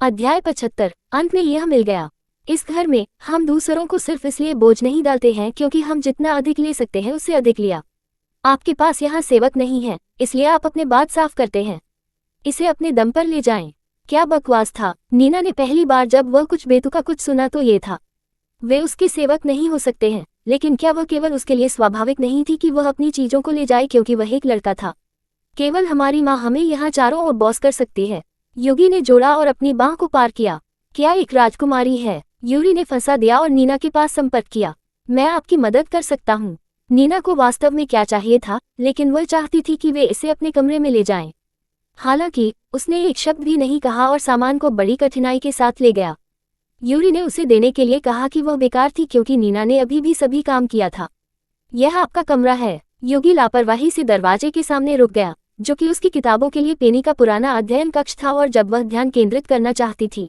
अध्याय 75। अंत में यह मिल गया। इस घर में हम दूसरों को सिर्फ इसलिए बोझ नहीं डालते हैं क्योंकि हम जितना अधिक ले सकते हैं उससे अधिक लिया। आपके पास यहाँ सेवक नहीं है, इसलिए आप अपने बात साफ करते हैं। इसे अपने दम पर ले जाएं। क्या बकवास था। नीना ने पहली बार जब वह कुछ बेतुका कुछ सुना तो ये था। वे उसके सेवक नहीं हो सकते हैं, लेकिन क्या वह केवल उसके लिए स्वाभाविक नहीं थी कि वह अपनी चीजों को ले जाए क्योंकि वह एक लड़का था। केवल हमारी माँ हमें यहाँ चारों ओर बॉस कर सकती है। युगी ने जोड़ा और अपनी बाह को पार किया। क्या एक राजकुमारी है? यूरी ने फंसा दिया और नीना के पास संपर्क किया। मैं आपकी मदद कर सकता हूँ। नीना को वास्तव में क्या चाहिए था, लेकिन वह चाहती थी कि वे इसे अपने कमरे में ले जाएं। हालांकि उसने एक शब्द भी नहीं कहा और सामान को बड़ी कठिनाई के साथ ले गया। यूरी ने उसे देने के लिए कहा कि वह बेकार थी क्योंकि नीना ने अभी भी सभी काम किया था। यह आपका कमरा है। युगी लापरवाही से दरवाजे के सामने रुक गया, जो कि उसकी किताबों के लिए पेनी का पुराना अध्ययन कक्ष था और जब वह ध्यान केंद्रित करना चाहती थी।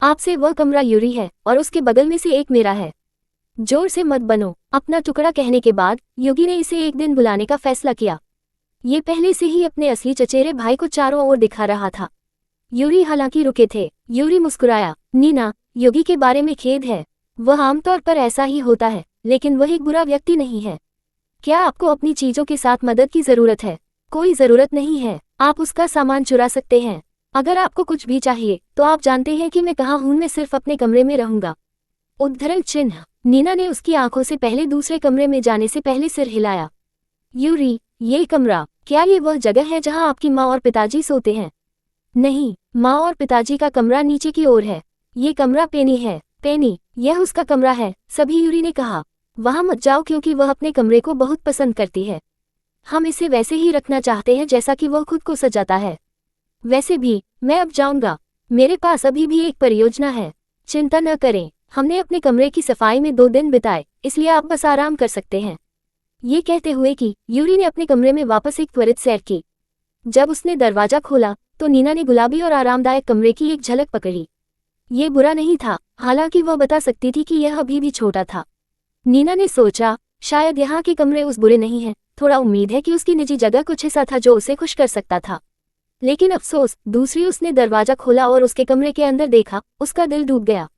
आपसे वह कमरा यूरी है और उसके बगल में से एक मेरा है। जोर से मत बनो। अपना टुकड़ा कहने के बाद युगी ने इसे एक दिन बुलाने का फैसला किया। ये पहले से ही अपने असली चचेरे भाई को चारों ओर दिखा रहा था। यूरी हालांकि रुके थे। यूरी मुस्कुराया। नीना, युगी के बारे में खेद है। वह आमतौर पर ऐसा ही होता है, लेकिन वह एक बुरा व्यक्ति नहीं है। क्या आपको अपनी चीजों के साथ मदद की जरूरत है? कोई जरूरत नहीं है। आप उसका सामान चुरा सकते हैं। अगर आपको कुछ भी चाहिए तो आप जानते हैं कि मैं कहाँ हूँ। मैं सिर्फ अपने कमरे में रहूंगा। उद्धरण चिन्ह। नीना ने उसकी आंखों से पहले दूसरे कमरे में जाने से पहले सिर हिलाया। यूरी, ये कमरा, क्या ये वह जगह है जहां आपकी माँ और पिताजी सोते हैं? नहीं, माँ और पिताजी का कमरा नीचे की ओर है। ये कमरा पेनी है। पेनी, यह उसका कमरा है, सभी यूरी ने कहा। वहां मत जाओ क्योंकि वह अपने कमरे को बहुत पसंद करती है। हम इसे वैसे ही रखना चाहते हैं जैसा कि वह खुद को सजाता है। वैसे भी मैं अब जाऊंगा। मेरे पास अभी भी एक परियोजना है। चिंता न करें, हमने अपने कमरे की सफाई में 2 दिन बिताए, इसलिए आप बस आराम कर सकते हैं। ये कहते हुए कि यूरी ने अपने कमरे में वापस एक त्वरित सैर की। जब उसने दरवाजा खोला तो नीना ने गुलाबी और आरामदायक कमरे की एक झलक पकड़ी। ये बुरा नहीं था, हालांकि वह बता सकती थी कि यह अभी भी छोटा था। नीना ने सोचा, शायद यहाँ के कमरे उस बुरे नहीं हैं। थोड़ा उम्मीद है कि उसकी निजी जगह कुछ ऐसा था जो उसे खुश कर सकता था। लेकिन अफसोस, दूसरी उसने दरवाजा खोला और उसके कमरे के अंदर देखा। उसका दिल डूब गया।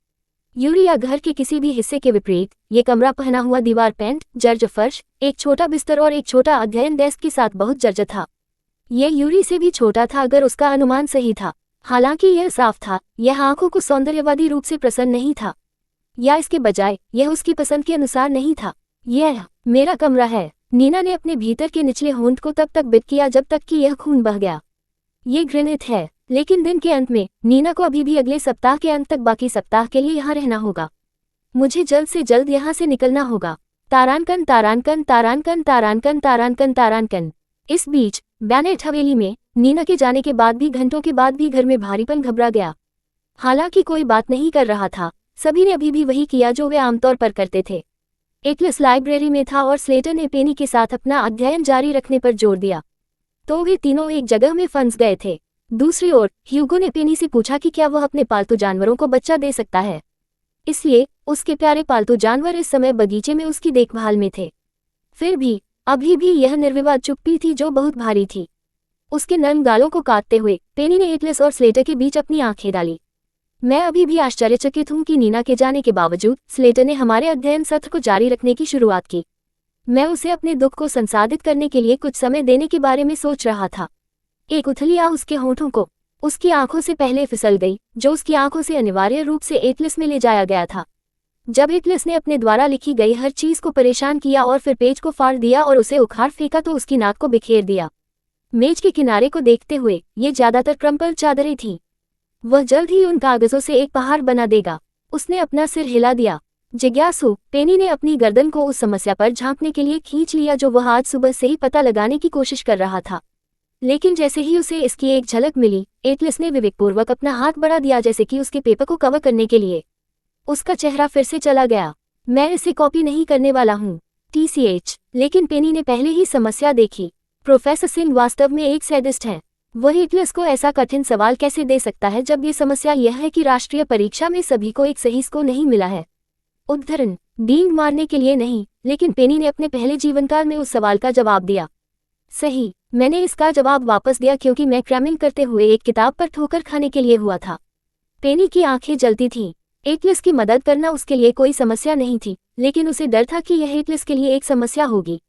यूरी या घर के किसी भी हिस्से के विपरीत, ये कमरा पहना हुआ दीवार पेंट, जर्ज फर्श, एक छोटा बिस्तर और एक छोटा अध्ययन डेस्क के साथ बहुत जर्ज था। यह यूरी से भी छोटा था अगर उसका अनुमान सही था। हालांकि यह साफ था, यह आंखों को सौंदर्यवादी रूप से प्रसन्न नहीं था, या इसके बजाय यह उसकी पसंद के अनुसार नहीं था। यह मेरा कमरा है। नीना ने अपने भीतर के निचले होंठ को तब तक बिट किया जब तक कि यह खून बह गया। ये घृणित है, लेकिन दिन के अंत में नीना को अभी भी अगले सप्ताह के अंत तक बाकी सप्ताह के लिए यहाँ रहना होगा। मुझे जल्द से जल्द यहाँ से निकलना होगा। तारानकन तारानकन तारानकन तारानकन तारानकन तारानकन। इस बीच बैनेट हवेली में नीना के जाने के बाद भी घंटों के बाद भी घर में भारीपन घबरा गया। हालांकि कोई बात नहीं कर रहा था, सभी ने अभी भी वही किया जो वे आमतौर पर करते थे। एटलस लाइब्रेरी में था और स्लेटर ने पेनी के साथ अपना अध्ययन जारी रखने पर जोर दिया, तो वे तीनों एक जगह में फंस गए थे। दूसरी ओर ह्यूगो ने पेनी से पूछा कि क्या वह अपने पालतू जानवरों को बच्चा दे सकता है, इसलिए उसके प्यारे पालतू जानवर इस समय बगीचे में उसकी देखभाल में थे। फिर भी अभी भी यह निर्विवाद चुप्पी थी जो बहुत भारी थी। उसके नर्म गालों को काटते हुए पेनी ने एटलस और स्लेटर के बीच अपनी आंखें डाली। मैं अभी भी आश्चर्यचकित हूं कि नीना के जाने के बावजूद स्लेटर ने हमारे अध्ययन सत्र को जारी रखने की शुरुआत की। मैं उसे अपने दुख को संसाधित करने के लिए कुछ समय देने के बारे में सोच रहा था। एक उथली आह उसके होंठों को उसकी आंखों से पहले फिसल गई, जो उसकी आंखों से अनिवार्य रूप से एटलस में ले जाया गया था। जब एटलस ने अपने द्वारा लिखी गई हर चीज को परेशान किया और फिर पेज को फाड़ दिया और उसे उखाड़ फेंका तो उसकी नाक को बिखेर दिया। मेज के किनारे को देखते हुए ये ज्यादातर क्रम्पल चादरें थीं। वह जल्द ही उन कागजों से एक पहाड़ बना देगा। उसने अपना सिर हिला दिया। जिज्ञासु पेनी ने अपनी गर्दन को उस समस्या पर झांकने के लिए खींच लिया जो वह आज सुबह से ही पता लगाने की कोशिश कर रहा था। लेकिन जैसे ही उसे इसकी एक झलक मिली, एटलस ने विवेकपूर्वक अपना हाथ बढ़ा दिया जैसे कि उसके पेपर को कवर करने के लिए। उसका चेहरा फिर से चला गया। मैं इसे कॉपी नहीं करने वाला हूँ, TCH। लेकिन पेनी ने पहले ही समस्या देखी। प्रोफेसर सिंह वास्तव में एक सैडिस्ट है। वह एटलस को ऐसा कठिन सवाल कैसे दे सकता है जब ये समस्या यह है कि राष्ट्रीय परीक्षा में सभी को एक सही स्कोर नहीं मिला है। उद्धरण डींग मारने के लिए नहीं, लेकिन पेनी ने अपने पहले जीवनकाल में उस सवाल का जवाब दिया। सही, मैंने इसका जवाब वापस दिया क्योंकि मैं क्रैमिंग करते हुए एक किताब पर ठोकर खाने के लिए हुआ था। पेनी की आंखें जलती थीं। एटलस की मदद करना उसके लिए कोई समस्या नहीं थी, लेकिन उसे डर था कि यह एटलस के लिए एक समस्या होगी।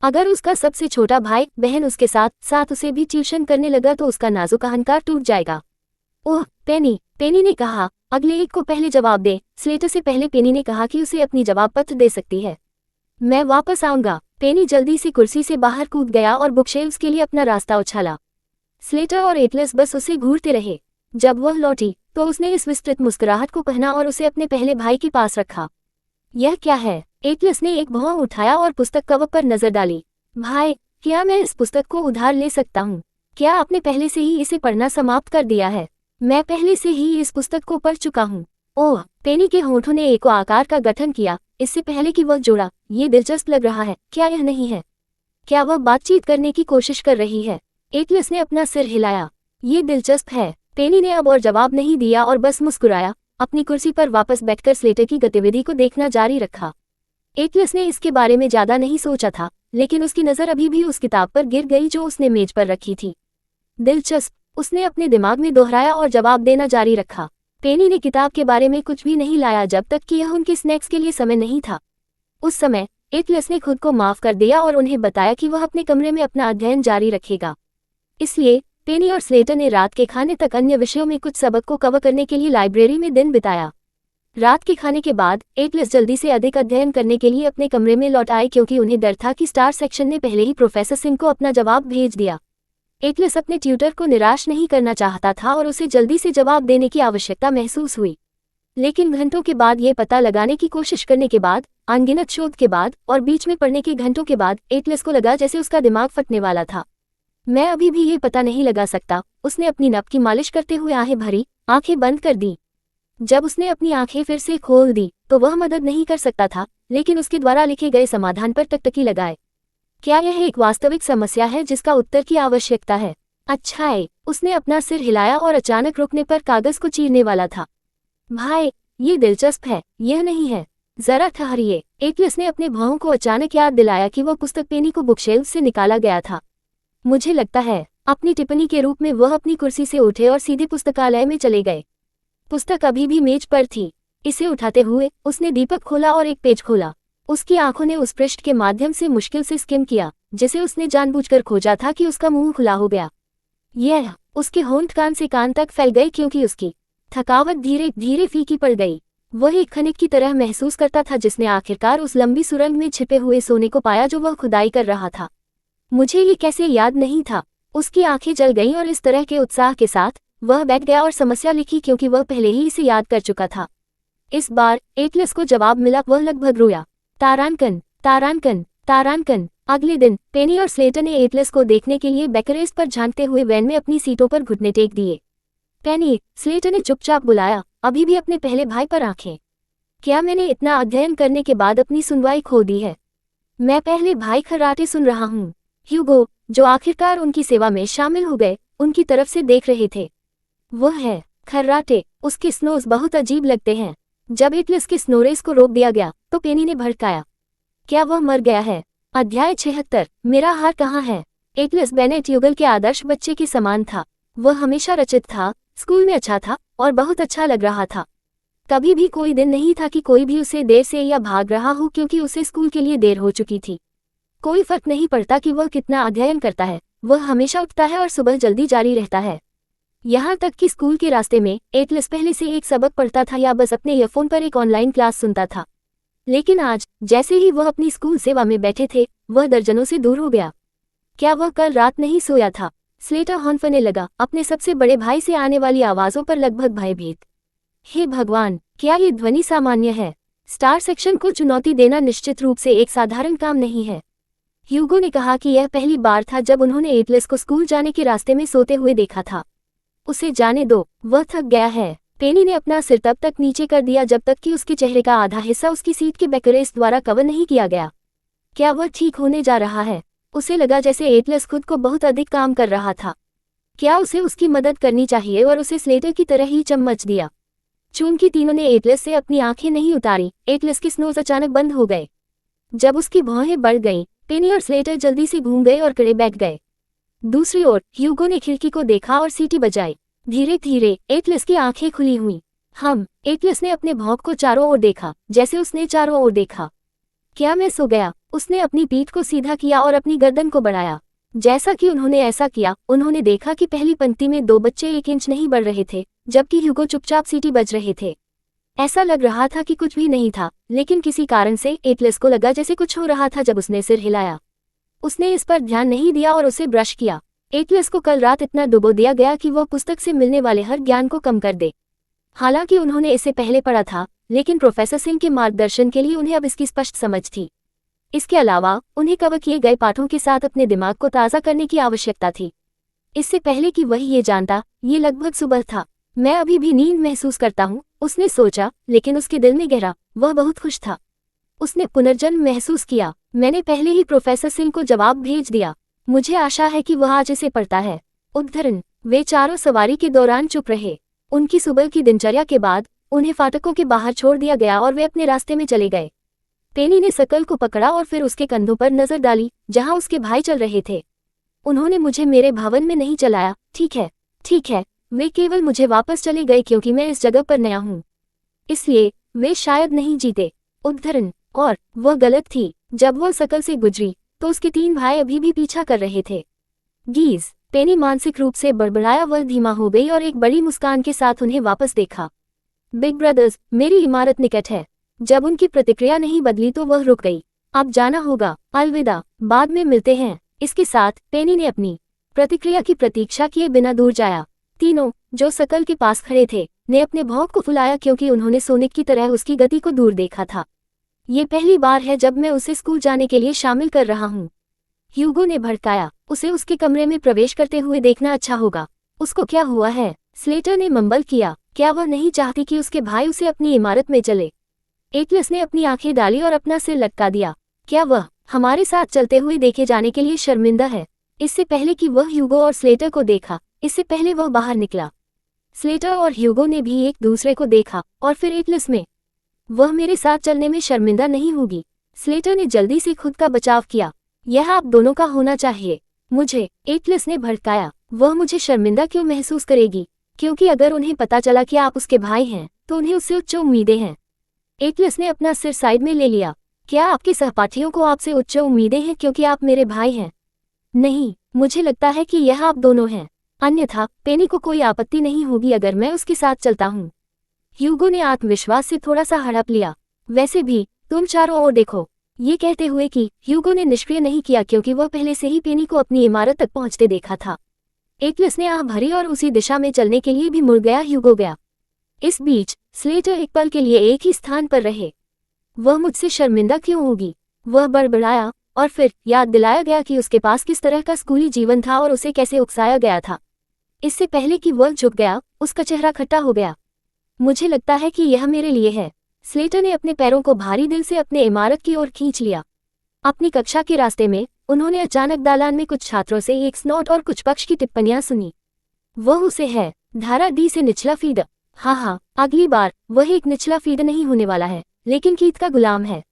अगर उसका सबसे छोटा भाई बहन उसके साथ साथ उसे भी ट्यूशन करने लगा तो उसका नाजुक अहंकार टूट जाएगा। ओह पेनी ने कहा, अगले एक को पहले जवाब दे। स्लेटर से पहले पेनी ने कहा कि उसे अपनी जवाब पत्र दे सकती है। मैं वापस आऊंगा। पेनी जल्दी से कुर्सी से बाहर कूद गया और बुकशेल्व्स के लिए अपना रास्ता उछाला। स्लेटर और एटलस बस उसे घूरते रहे। जब वह लौटी तो उसने इस विस्तृत मुस्कुराहट को पहना और उसे अपने पहले भाई के पास रखा। यह क्या है? एटलस ने एक भौं उठाया और पुस्तक कवर पर नजर डाली। भाई, क्या मैं इस पुस्तक को उधार ले सकता हूँ? क्या आपने पहले से ही इसे पढ़ना समाप्त कर दिया है? मैं पहले से ही इस पुस्तक को पढ़ चुका हूँ। ओह, पेनी के होठों ने एक आकार का गठन किया, इससे पहले कि वह जोड़ा, ये दिलचस्प लग रहा है, क्या यह नहीं है? क्या वह बातचीत करने की कोशिश कर रही है? एटलस ने अपना सिर हिलाया। ये दिलचस्प है। पेनी ने अब और जवाब नहीं दिया और बस मुस्कुराया। अपनी कुर्सी पर वापस बैठकर स्लेटर की गतिविधि को देखना जारी रखा। एटलस ने इसके बारे में ज्यादा नहीं सोचा था, लेकिन उसकी नज़र अभी भी उस किताब पर गिर गई जो उसने मेज पर रखी थी। दिलचस्प, उसने अपने दिमाग में दोहराया और जवाब देना जारी रखा। पेनी ने किताब के बारे में कुछ भी नहीं लाया जब तक कि यह उनके स्नैक्स के लिए समय नहीं था। उस समय एटलस ने खुद को माफ कर दिया और उन्हें बताया कि वह अपने कमरे में अपना अध्ययन जारी रखेगा। इसलिए पेनी और स्लेटर ने रात के खाने तक अन्य विषयों में कुछ सबक को कवर करने के लिए लाइब्रेरी में दिन बिताया। रात के खाने के बाद एटलस जल्दी से अधिक अध्ययन करने के लिए अपने कमरे में लौट आए क्योंकि उन्हें डर था कि स्टार सेक्शन ने पहले ही प्रोफेसर सिंह को अपना जवाब भेज दिया। एटलस अपने ट्यूटर को निराश नहीं करना चाहता था और उसे जल्दी से जवाब देने की आवश्यकता महसूस हुई। लेकिन घंटों के बाद ये पता लगाने की कोशिश करने के बाद, अनगिनत शोध के बाद और बीच में पढ़ने के घंटों के बाद एटलस को लगा जैसे उसका दिमाग फटने वाला था। मैं अभी भी ये पता नहीं लगा सकता। उसने अपनी नब की मालिश करते हुए आहें भरी, आंखें बंद कर दी। जब उसने अपनी आंखें फिर से खोल दी तो वह मदद नहीं कर सकता था, लेकिन उसके द्वारा लिखे गए समाधान पर टकटकी लगाए। क्या यह एक वास्तविक समस्या है जिसका उत्तर की आवश्यकता है? अच्छा है। उसने अपना सिर हिलाया और अचानक रुकने पर कागज को चीरने वाला था। भाई, ये दिलचस्प है, यह नहीं है। जरा ठहरिए। एटलस ने अपने भावों को अचानक याद दिलाया कि वह पुस्तक पेनी को बुकशेल्फ से निकाला गया था। मुझे लगता है। अपनी टिप्पणी के रूप में वह अपनी कुर्सी से उठे और सीधे पुस्तकालय में चले गए। पुस्तक अभी भी मेज पर थी। इसे उठाते हुए उसने दीपक खोला और एक पेज खोला। उसकी आंखों ने उस पृष्ठ के माध्यम से मुश्किल से स्किम किया, जिसे उसने जानबूझकर खोजा था कि उसका मुंह खुला हो गया। यह उसके होंठ कान से कान तक फैल गए क्योंकि उसकी थकावट धीरे धीरे फीकी पड़ गई। वह एक खनिक की तरह महसूस करता था जिसने आखिरकार उस लंबी सुरंग में छिपे हुए सोने को पाया जो वह खुदाई कर रहा था। मुझे ये कैसे याद नहीं था। उसकी आंखें जल गईं और इस तरह के उत्साह के साथ वह बैठ गया और समस्या लिखी क्योंकि वह पहले ही इसे याद कर चुका था। इस बार एटलस को जवाब मिला। वह लगभग रोया। तारांकन, तारांकन, तारांकन। अगले दिन पेनी और स्लेटर ने एटलस को देखने के लिए बैकरेस्ट पर झांकते हुए वैन में अपनी सीटों पर घुटने टेक दिए। पेनी, स्लेटर ने चुपचाप बुलाया, अभी भी अपने पहले भाई पर आंखें। क्या मैंने इतना अध्ययन करने के बाद अपनी सुनवाई खो दी है? मैं पहले भाई खर्राटे सुन रहा हूँ। ह्यूगो, जो आखिरकार उनकी सेवा में शामिल हो गए, उनकी तरफ से देख रहे थे। वह है खर्राटे। उसके स्नोज बहुत अजीब लगते हैं। जब एटलस के स्नोरेस को रोक दिया गया तो पेनी ने भड़काया, क्या वह मर गया है? अध्याय 76, मेरा हार कहाँ है? एटलस बेनेट युगल के आदर्श बच्चे के समान था। वह हमेशा रचित था, स्कूल में अच्छा था और बहुत अच्छा लग रहा था। कभी भी कोई दिन नहीं था कि कोई भी उसे देर से या भाग रहा हो क्योंकि उसे स्कूल के लिए देर हो चुकी थी। कोई फर्क नहीं पड़ता कि वह कितना अध्ययन करता है, वह हमेशा उठता है और सुबह जल्दी जारी रहता है। यहाँ तक कि स्कूल के रास्ते में एटलस पहले से एक सबक पढ़ता था या बस अपने ईयरफोन पर एक ऑनलाइन क्लास सुनता था। लेकिन आज जैसे ही वह अपनी स्कूल सेवा में बैठे थे, वह दर्जनों से दूर हो गया। क्या वह कल रात नहीं सोया था? स्लेटर हौंफने लगा, अपने सबसे बड़े भाई से आने वाली आवाज़ों पर लगभग भयभीत। हे भगवान, क्या ये ध्वनि सामान्य है? स्टार सेक्शन को चुनौती देना निश्चित रूप से एक साधारण काम नहीं है। ह्यूगो ने कहा कि यह पहली बार था जब उन्होंने एटलस को स्कूल जाने के रास्ते में सोते हुए देखा था। उसे जाने दो, वह थक गया है। पेनी ने अपना सिर तब तक नीचे कर दिया जब तक कि उसके चेहरे का आधा हिस्सा उसकी सीट के बैकरेस्ट द्वारा कवर नहीं किया गया। क्या वह ठीक होने जा रहा है? उसे लगा जैसे एटलस खुद को बहुत अधिक काम कर रहा था। क्या उसे उसकी मदद करनी चाहिए और उसे स्लेटर की तरह ही चम्मच दिया? चूंकि तीनों ने एटलस से अपनी आंखें नहीं उतारी, एटलस के स्नोज अचानक बंद हो गए। जब उसकी भौहें बढ़ गईं, पेनी और स्लेटर जल्दी से घूम गए और कड़े बैठ गए। दूसरी ओर ह्यूगो ने खिड़की को देखा और सीटी बजाई। धीरे धीरे एटलस की आंखें खुली हुई। एटलस ने अपने भौंक को चारों ओर देखा, जैसे उसने चारों ओर देखा। क्या मैं सो गया? उसने अपनी पीठ को सीधा किया और अपनी गर्दन को बढ़ाया। जैसा कि उन्होंने ऐसा किया, उन्होंने देखा कि पहली पंक्ति में 2 बच्चे 1 इंच नहीं बढ़ रहे थे, जबकि ह्यूगो चुपचाप सीटी बज रहे थे। ऐसा लग रहा था कि कुछ भी नहीं था, लेकिन किसी कारण से एटलस को लगा जैसे कुछ हो रहा था जब उसने सिर हिलाया। उसने इस पर ध्यान नहीं दिया और उसे ब्रश किया। एटलस को कल रात इतना डुबो दिया गया कि वह पुस्तक से मिलने वाले हर ज्ञान को कम कर दे। हालांकि उन्होंने इसे पहले पढ़ा था, लेकिन प्रोफेसर सिंह के मार्गदर्शन के लिए उन्हें अब इसकी स्पष्ट समझ थी। इसके अलावा उन्हें कवर किए गए पाठों के साथ अपने दिमाग को ताज़ा करने की आवश्यकता थी। इससे पहले कि वह ये जानता, ये लगभग सुबह था। मैं अभी भी नींद महसूस करता हूँ, उसने सोचा, लेकिन उसके दिल में गहरा, वह बहुत खुश था। उसने पुनर्जन्म महसूस किया। मैंने पहले ही प्रोफेसर सिंह को जवाब भेज दिया। मुझे आशा है कि वह आज इसे पढ़ता है। उद्धरण। वे चारों सवारी के दौरान चुप रहे। उनकी सुबह की दिनचर्या के बाद उन्हें फाटकों के बाहर छोड़ दिया गया और वे अपने रास्ते में चले गए। पेनी ने सकल को पकड़ा और फिर उसके कंधों पर नजर डाली, जहां उसके भाई चल रहे थे। उन्होंने मुझे मेरे भवन में नहीं चलाया, ठीक है, ठीक है। वे केवल मुझे वापस चले गए क्योंकि मैं इस जगह पर नया हूँ। इसलिए वे शायद नहीं जीते। उद्धरण। और वह गलत थी। जब वह सकल से गुजरी तो उसके 3 भाई अभी भी पीछा कर रहे थे। गीज। पेनी मानसिक रूप से बड़बड़ाया। वह धीमा हो गई और एक बड़ी मुस्कान के साथ उन्हें वापस देखा। बिग ब्रदर्स, मेरी इमारत निकट है। जब उनकी प्रतिक्रिया नहीं बदली तो वह रुक गई। अब जाना होगा, अलविदा, बाद में मिलते हैं। इसके साथ पेनी ने अपनी प्रतिक्रिया की प्रतीक्षा किए बिना दूर जाया। तीनों, जो सकल के पास खड़े थे, ने अपने भौंक को फुलाया क्योंकि उन्होंने सोनिक की तरह उसकी गति को दूर देखा था। ये पहली बार है जब मैं उसे स्कूल जाने के लिए शामिल कर रहा हूँ, ह्यूगो ने भड़काया। उसे उसके कमरे में प्रवेश करते हुए देखना अच्छा होगा। उसको क्या हुआ है? स्लेटर ने मम्बल किया। क्या वह नहीं चाहती कि उसके भाई उसे अपनी इमारत में चले? एटलस ने अपनी आंखें डाली और अपना सिर लटका दिया। क्या वह हमारे साथ चलते हुए देखे जाने के लिए शर्मिंदा है? इससे पहले कि वह ह्यूगो और स्लेटर को देखा, इससे पहले वह बाहर निकला। स्लेटर और ह्यूगो ने भी एक दूसरे को देखा और फिर एटलस में। वह मेरे साथ चलने में शर्मिंदा नहीं होगी। स्लेटर ने जल्दी से खुद का बचाव किया। यह आप दोनों का होना चाहिए। मुझे, एटलस ने भड़काया। वह मुझे शर्मिंदा क्यों महसूस करेगी? क्योंकि अगर उन्हें पता चला कि आप उसके भाई हैं, तो उन्हें उससे उच्च उम्मीदें हैं। एटलस ने अपना सिर साइड में ले लिया। क्या आपके सहपाठियों को आपसे उच्च उम्मीदें हैं क्योंकि आप मेरे भाई हैं? नहीं, मुझे लगता है कि यह आप दोनों हैं। अन्यथा पेनी को कोई आपत्ति नहीं होगी अगर मैं उसके साथ चलता हूँ। ह्यूगो ने आत्मविश्वास से थोड़ा सा हड़प लिया। वैसे भी तुम चारों ओर देखो। ये कहते हुए कि ह्यूगो ने निष्क्रिय नहीं किया क्योंकि वह पहले से ही पेनी को अपनी इमारत तक पहुंचते देखा था। एटलस ने आह भरी और उसी दिशा में चलने के लिए भी मुड़ गया। ह्यूगो गया। इस बीच स्लेटर एक पल के लिए एक ही स्थान पर रहे। वह मुझसे शर्मिंदा क्यों होगी? वह बड़बड़ाया और फिर याद दिलाया गया कि उसके पास किस तरह का स्कूली जीवन था और उसे कैसे उकसाया गया था। इससे पहले कि वह झुक गया, उसका चेहरा खट्टा हो गया। मुझे लगता है कि यह मेरे लिए है। स्लेटर ने अपने पैरों को भारी दिल से अपने इमारत की ओर खींच लिया। अपनी कक्षा के रास्ते में उन्होंने अचानक दालान में कुछ छात्रों से एक स्नॉट और कुछ पक्ष की टिप्पणियां सुनी। वह उसे है, धारा डी से निचला फीड। हाँ, अगली बार वह एक निचला फीड नहीं होने वाला है, लेकिन कीथ का गुलाम है।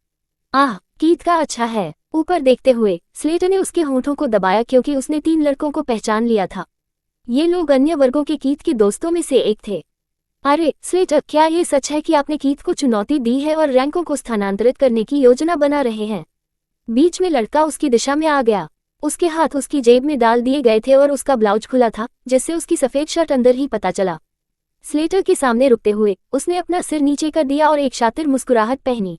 आह, कीथ का अच्छा है। ऊपर देखते हुए स्लेटर ने उसके होंठों को दबाया क्योंकि उसने 3 लड़कों को पहचान लिया था। ये लोग अन्य वर्गों के कीथ के दोस्तों में से एक थे। अरे स्लेटर, क्या ये सच है कि आपने कीथ को चुनौती दी है और रैंकों को स्थानांतरित करने की योजना बना रहे हैं? बीच में लड़का उसकी दिशा में आ गया। उसके हाथ उसकी जेब में डाल दिए गए थे और उसका ब्लाउज खुला था, जिससे उसकी सफेद शर्ट अंदर ही पता चला। स्लेटर के सामने रुकते हुए उसने अपना सिर नीचे कर दिया और एक शातिर मुस्कुराहट पहनी।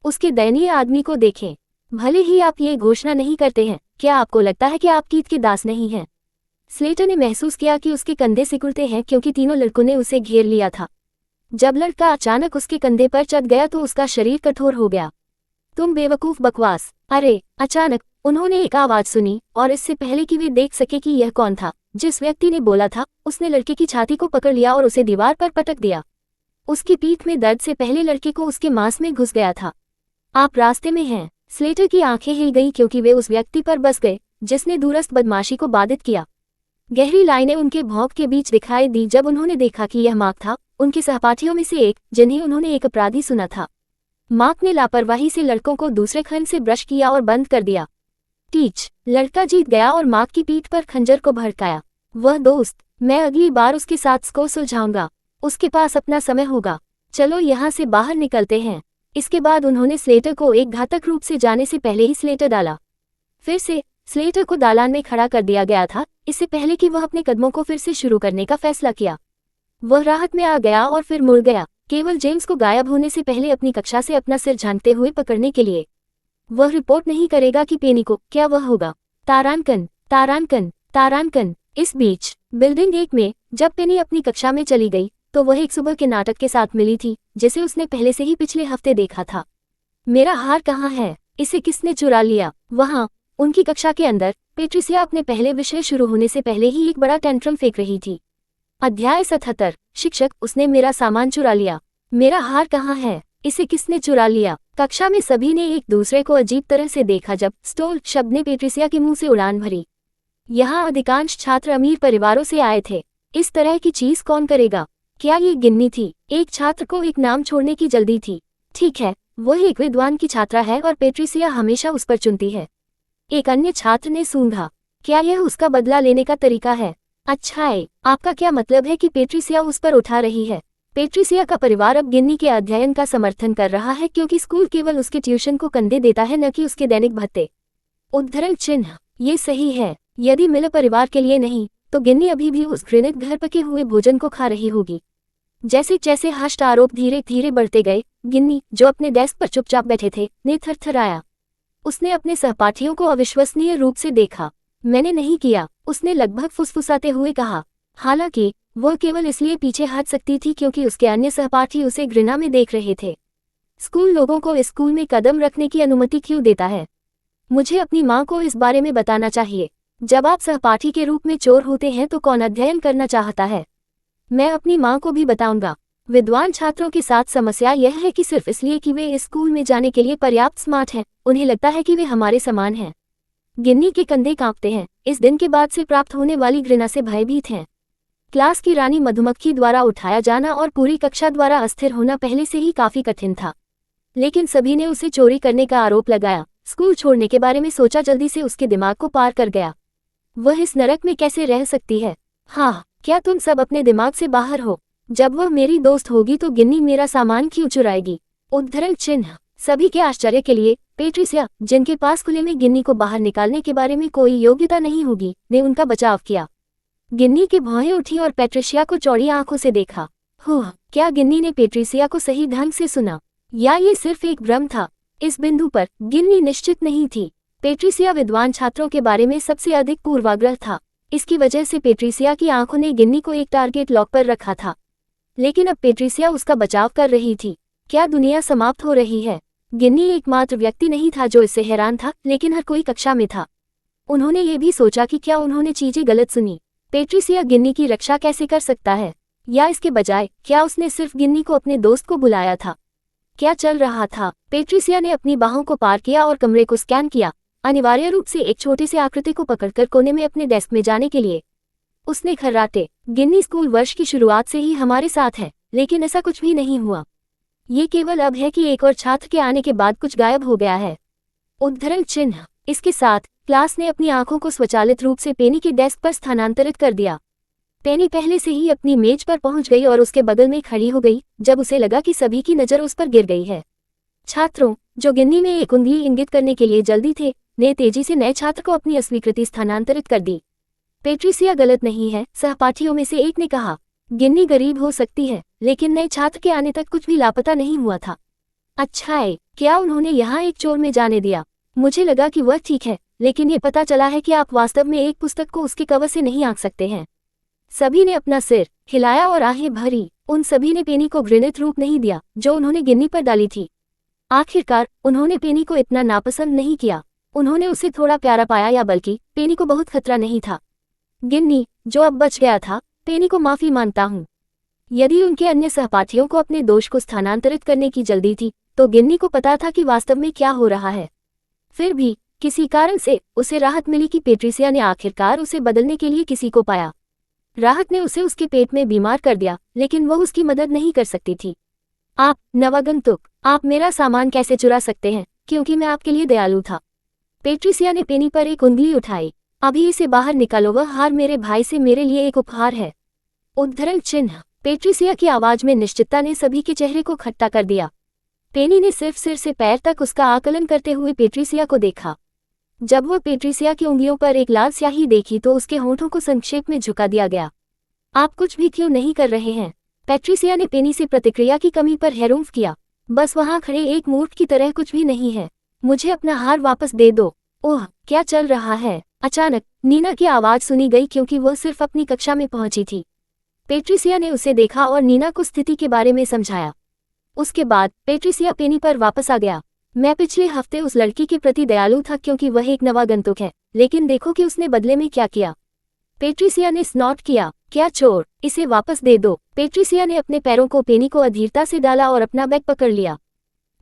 उसके दयनीय आदमी को देखें। भले ही आप ये घोषणा नहीं करते हैं, क्या आपको लगता है कि आप कीथ के दास नहीं हैं? स्लेटर ने महसूस किया कि उसके कंधे सिकुड़ते हैं क्योंकि तीनों लड़कों ने उसे घेर लिया था। जब लड़का अचानक उसके कंधे पर चढ़ गया तो उसका शरीर कठोर हो गया। तुम बेवकूफ बकवास। अरे, अचानक उन्होंने एक आवाज सुनी और इससे पहले कि वे देख सके कि यह कौन था जिस व्यक्ति ने बोला था, उसने लड़के की छाती को पकड़ लिया और उसे दीवार पर पटक दिया। उसकी पीठ में दर्द से पहले लड़के को उसके मांस में घुस गया था। आप रास्ते में हैं। स्लेटर की आंखें हिल गईं क्योंकि वे उस व्यक्ति पर बस गए जिसने दूरस्थ बदमाशी को बाधित किया। गहरी लाइनें उनके भौंक के बीच दिखाई दी जब उन्होंने देखा कि यह मार्क था, उनके सहपाठियों में से एक, जिन्हें उन्होंने एक अपराधी सुना था। मार्क ने लापरवाही से लड़कों को दूसरे खंड से ब्रश किया और बंद कर दिया। टीच, लड़का जीत गया और मार्क की पीठ पर खंजर को भड़काया। वह दोस्त, मैं अगली बार उसके साथ इसको सुलझाऊंगा। उसके पास अपना समय होगा। चलो यहाँ से बाहर निकलते हैं। इसके बाद उन्होंने स्लेटर को एक घातक रूप से जाने से पहले ही स्लेटर डाला। फिर से स्लेटर को दालान में खड़ा कर दिया गया था, इससे पहले कि वह अपने कदमों को फिर से शुरू करने का फैसला किया। वह राहत में आ गया और फिर मुड़ गया, केवल जेम्स को गायब होने से पहले अपनी कक्षा से अपना सिर झांकते हुए पकड़ने के लिए। वह रिपोर्ट नहीं करेगा कि पेनी को क्या वह होगा। तारांकन, तारांकन, तारांकन। इस बीच बिल्डिंग 1 में जब पेनी अपनी कक्षा में चली गई तो वह एक सुबह के नाटक के साथ मिली थी जिसे उसने पहले से ही पिछले हफ्ते देखा था। मेरा हार कहाँ है? इसे किसने चुरा लिया? वहाँ उनकी कक्षा के अंदर पेट्रिसिया अपने पहले विषय शुरू होने से पहले ही एक बड़ा टेंट्रम फेंक रही थी। अध्याय 77। शिक्षक, उसने मेरा सामान चुरा लिया। मेरा हार कहाँ है? इसे किसने चुरा लिया? कक्षा में सभी ने एक दूसरे को अजीब तरह से देखा जब स्टोल शब्द ने पेट्रिसिया के मुंह से उड़ान भरी। यहाँ अधिकांश छात्र अमीर परिवारों से आए थे। इस तरह की चीज कौन करेगा? क्या ये गिन्नी थी? एक छात्र को एक नाम छोड़ने की जल्दी थी। ठीक है, वह एक विद्वान की छात्रा है और पेट्रिसिया हमेशा उस पर चुनती है। एक अन्य छात्र ने सूंघा। क्या यह उसका बदला लेने का तरीका है? अच्छा है, आपका क्या मतलब है कि पेट्रिसिया उस पर उठा रही है? पेट्रिसिया का परिवार अब गिन्नी के अध्ययन का समर्थन कर रहा है क्योंकि स्कूल केवल उसके ट्यूशन को कंधे देता है, न कि उसके दैनिक भत्ते। उद्धरण चिन्ह। ये सही है। यदि मिल परिवार के लिए नहीं तो गिन्नी अभी भी उस घृणित घर पके हुए भोजन को खा रही होगी। जैसे जैसे हष्ट आरोप धीरे धीरे बढ़ते गए, गिन्नी, जो अपने डेस्क पर चुपचाप बैठे थे, ने थरथराया। उसने अपने सहपाठियों को अविश्वसनीय रूप से देखा। मैंने नहीं किया, उसने लगभग फुसफुसाते हुए कहा। हालांकि वह केवल इसलिए पीछे हट सकती थी क्योंकि उसके अन्य सहपाठी उसे घृणा में देख रहे थे। स्कूल लोगों को इस स्कूल में कदम रखने की अनुमति क्यों देता है? मुझे अपनी माँ को इस बारे में बताना चाहिए। जब आप सहपाठी के रूप में चोर होते हैं तो कौन अध्ययन करना चाहता है? मैं अपनी माँ को भी बताऊंगा। विद्वान छात्रों के साथ समस्या यह है कि सिर्फ इसलिए कि वे इस स्कूल में जाने के लिए पर्याप्त स्मार्ट हैं, उन्हें लगता है कि वे हमारे समान हैं। गिन्नी के कंधे कांपते हैं, इस दिन के बाद से प्राप्त होने वाली घृणा से भयभीत हैं। क्लास की रानी मधुमक्खी द्वारा उठाया जाना और पूरी कक्षा द्वारा अस्थिर होना पहले से ही काफी कठिन था, लेकिन सभी ने उसे चोरी करने का आरोप लगाया। स्कूल छोड़ने के बारे में सोचा जल्दी से उसके दिमाग को पार कर गया। वह इस नरक में कैसे रह सकती है? हाँ, क्या तुम सब अपने दिमाग से बाहर हो? जब वह मेरी दोस्त होगी तो गिन्नी मेरा सामान क्यों चुराएगी? उद्धरण चिन्ह। सभी के आश्चर्य के लिए पेट्रिसिया, जिनके पास खुले में गिन्नी को बाहर निकालने के बारे में कोई योग्यता नहीं होगी, ने उनका बचाव किया। गिन्नी की भौहें उठी और पेट्रिसिया को चौड़ी आंखों से देखा। क्या गिन्नी ने पेट्रिसिया को सही ढंग से सुना, या ये सिर्फ एक भ्रम था? इस बिंदु पर गिन्नी निश्चित नहीं थी। पेट्रिसिया विद्वान छात्रों के बारे में सबसे अधिक पूर्वाग्रह था। इसकी वजह से पेट्रिसिया की आंखों ने गिन्नी को एक टारगेट लॉक पर रखा था, लेकिन अब पेट्रिसिया उसका बचाव कर रही थी। क्या दुनिया समाप्त हो रही है? गिन्नी एकमात्र व्यक्ति नहीं था जो इससे हैरान था, लेकिन हर कोई कक्षा में था। उन्होंने ये भी सोचा कि क्या उन्होंने चीजें गलत सुनी। पेट्रिसिया गिन्नी की रक्षा कैसे कर सकता है? या इसके बजाय क्या उसने सिर्फ गिन्नी को अपने दोस्त को बुलाया था? क्या चल रहा था? पेट्रिसिया ने अपनी बाहों को पार किया और कमरे को स्कैन किया, अनिवार्य रूप से एक छोटे से आकृति को पकड़कर कोने में अपने डेस्क में जाने के लिए। उसने खर्राटे। गिन्नी स्कूल वर्ष की शुरुआत से ही हमारे साथ है, लेकिन ऐसा कुछ भी नहीं हुआ। ये केवल अब है कि एक और छात्र के आने के बाद कुछ गायब हो गया है। उद्धरण चिन्ह। इसके साथ क्लास ने अपनी आंखों को स्वचालित रूप से पेनी के डेस्क पर स्थानांतरित कर दिया। पेनी पहले से ही अपनी मेज पर पहुंच गई और उसके बगल में खड़ी हो गई जब उसे लगा कि सभी की नजर उस पर गिर गई है। छात्रों, जो गिन्नी में एक उंगली इंगित करने के लिए जल्दी थे, ने तेजी से नए छात्र को अपनी अस्वीकृति स्थानांतरित कर दी। पेट्रिसिया गलत नहीं है, सहपाठियों में से एक ने कहा। गिन्नी गरीब हो सकती है, लेकिन नए छात्र के आने तक कुछ भी लापता नहीं हुआ था। अच्छा है, क्या उन्होंने यहाँ एक चोर में जाने दिया? मुझे लगा कि वह ठीक है, लेकिन ये पता चला है कि आप वास्तव में एक पुस्तक को उसके कवर से नहीं आंक सकते हैं। सभी ने अपना सिर हिलाया और आहें भरी। उन सभी ने पेनी को घृणित रूप नहीं दिया जो उन्होंने गिन्नी पर डाली थी। आखिरकार उन्होंने पेनी को इतना नापसंद नहीं किया। उन्होंने उसे थोड़ा प्यारा पाया, या बल्कि पेनी को बहुत खतरा नहीं था। गिन्नी, जो अब बच गया था, पेनी को माफी मांगता हूँ। यदि उनके अन्य सहपाठियों को अपने दोष को स्थानांतरित करने की जल्दी थी, तो गिन्नी को पता था कि वास्तव में क्या हो रहा है। फिर भी किसी कारण से उसे राहत मिली कि पेट्रिसिया ने आखिरकार उसे बदलने के लिए किसी को पाया। राहत ने उसे उसके पेट में बीमार कर दिया, लेकिन वह उसकी मदद नहीं कर सकती थी। आप नवागंतुक, आप मेरा सामान कैसे चुरा सकते हैं, क्योंकि मैं आपके लिए दयालु था। पेट्रिसिया ने पेनी पर एक उंगली उठाई। अभी इसे बाहर निकालो, वह हार मेरे भाई से मेरे लिए एक उपहार है। उद्धरण चिन्ह। पेट्रिसिया की आवाज में निश्चितता ने सभी के चेहरे को खट्टा कर दिया। पेनी ने सिर्फ सिर से पैर तक उसका आकलन करते हुए पेट्रिसिया को देखा। जब वह पेट्रिसिया की उंगलियों पर एक लाल स्याही देखी तो उसके होंठों को संक्षेप में झुका दिया गया। आप कुछ भी क्यों नहीं कर रहे हैं? पेट्रिसिया ने पेनी से प्रतिक्रिया की कमी पर हैरूंफ किया। बस वहां खड़े एक मूर्ख की तरह कुछ भी नहीं है। मुझे अपना हार वापस दे दो। ओह, क्या चल रहा है? अचानक नीना की आवाज सुनी गई क्योंकि वह सिर्फ अपनी कक्षा में पहुंची थी। पेट्रिसिया ने उसे देखा और नीना को स्थिति के बारे में समझाया। उसके बाद पेट्रिसिया पेनी पर वापस आ गया। मैं पिछले हफ्ते उस लड़की के प्रति दयालु था क्योंकि वह एक नवागंतुक है, लेकिन देखो कि उसने बदले में क्या किया। पेट्रिसिया ने स्नॉट किया। क्या चोर? इसे वापस दे दो। पेट्रिसिया ने अपने पैरों को पेनी को अधीरता से डाला और अपना बैग पकड़ लिया।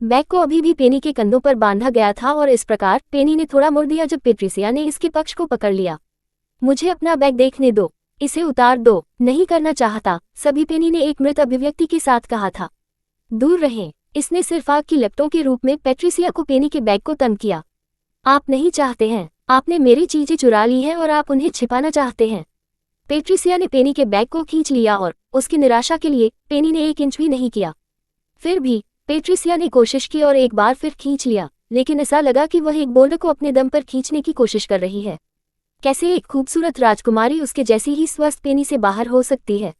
बैग को अभी भी पेनी के कंधों पर बांधा गया था और इस प्रकार पेनी ने थोड़ा मुड़ दिया जब पेट्रिसिया ने इसके पक्ष को पकड़ लिया। मुझे अपना बैग देखने दो। इसे उतार दो। नहीं करना चाहता, सभी पेनी ने एक मृत अभिव्यक्ति के साथ कहा था। दूर रहें। इसने सिर्फ आग की लपटों के रूप में पेट्रिसिया को पेनी के बैग को तंग किया। आप नहीं चाहते हैं। आपने मेरी चीजें चुरा ली हैं और आप उन्हें छिपाना चाहते हैं। पेट्रिसिया ने पेनी के बैग को खींच लिया और उसकी निराशा के लिए पेनी ने 1 इंच भी नहीं किया। फिर भी पेट्रिसिया ने कोशिश की और एक बार फिर खींच लिया, लेकिन ऐसा लगा कि वह एक बोल्ड को अपने दम पर खींचने की कोशिश कर रही है। कैसे एक खूबसूरत राजकुमारी उसके जैसी ही स्वस्थ पेनी से बाहर हो सकती है?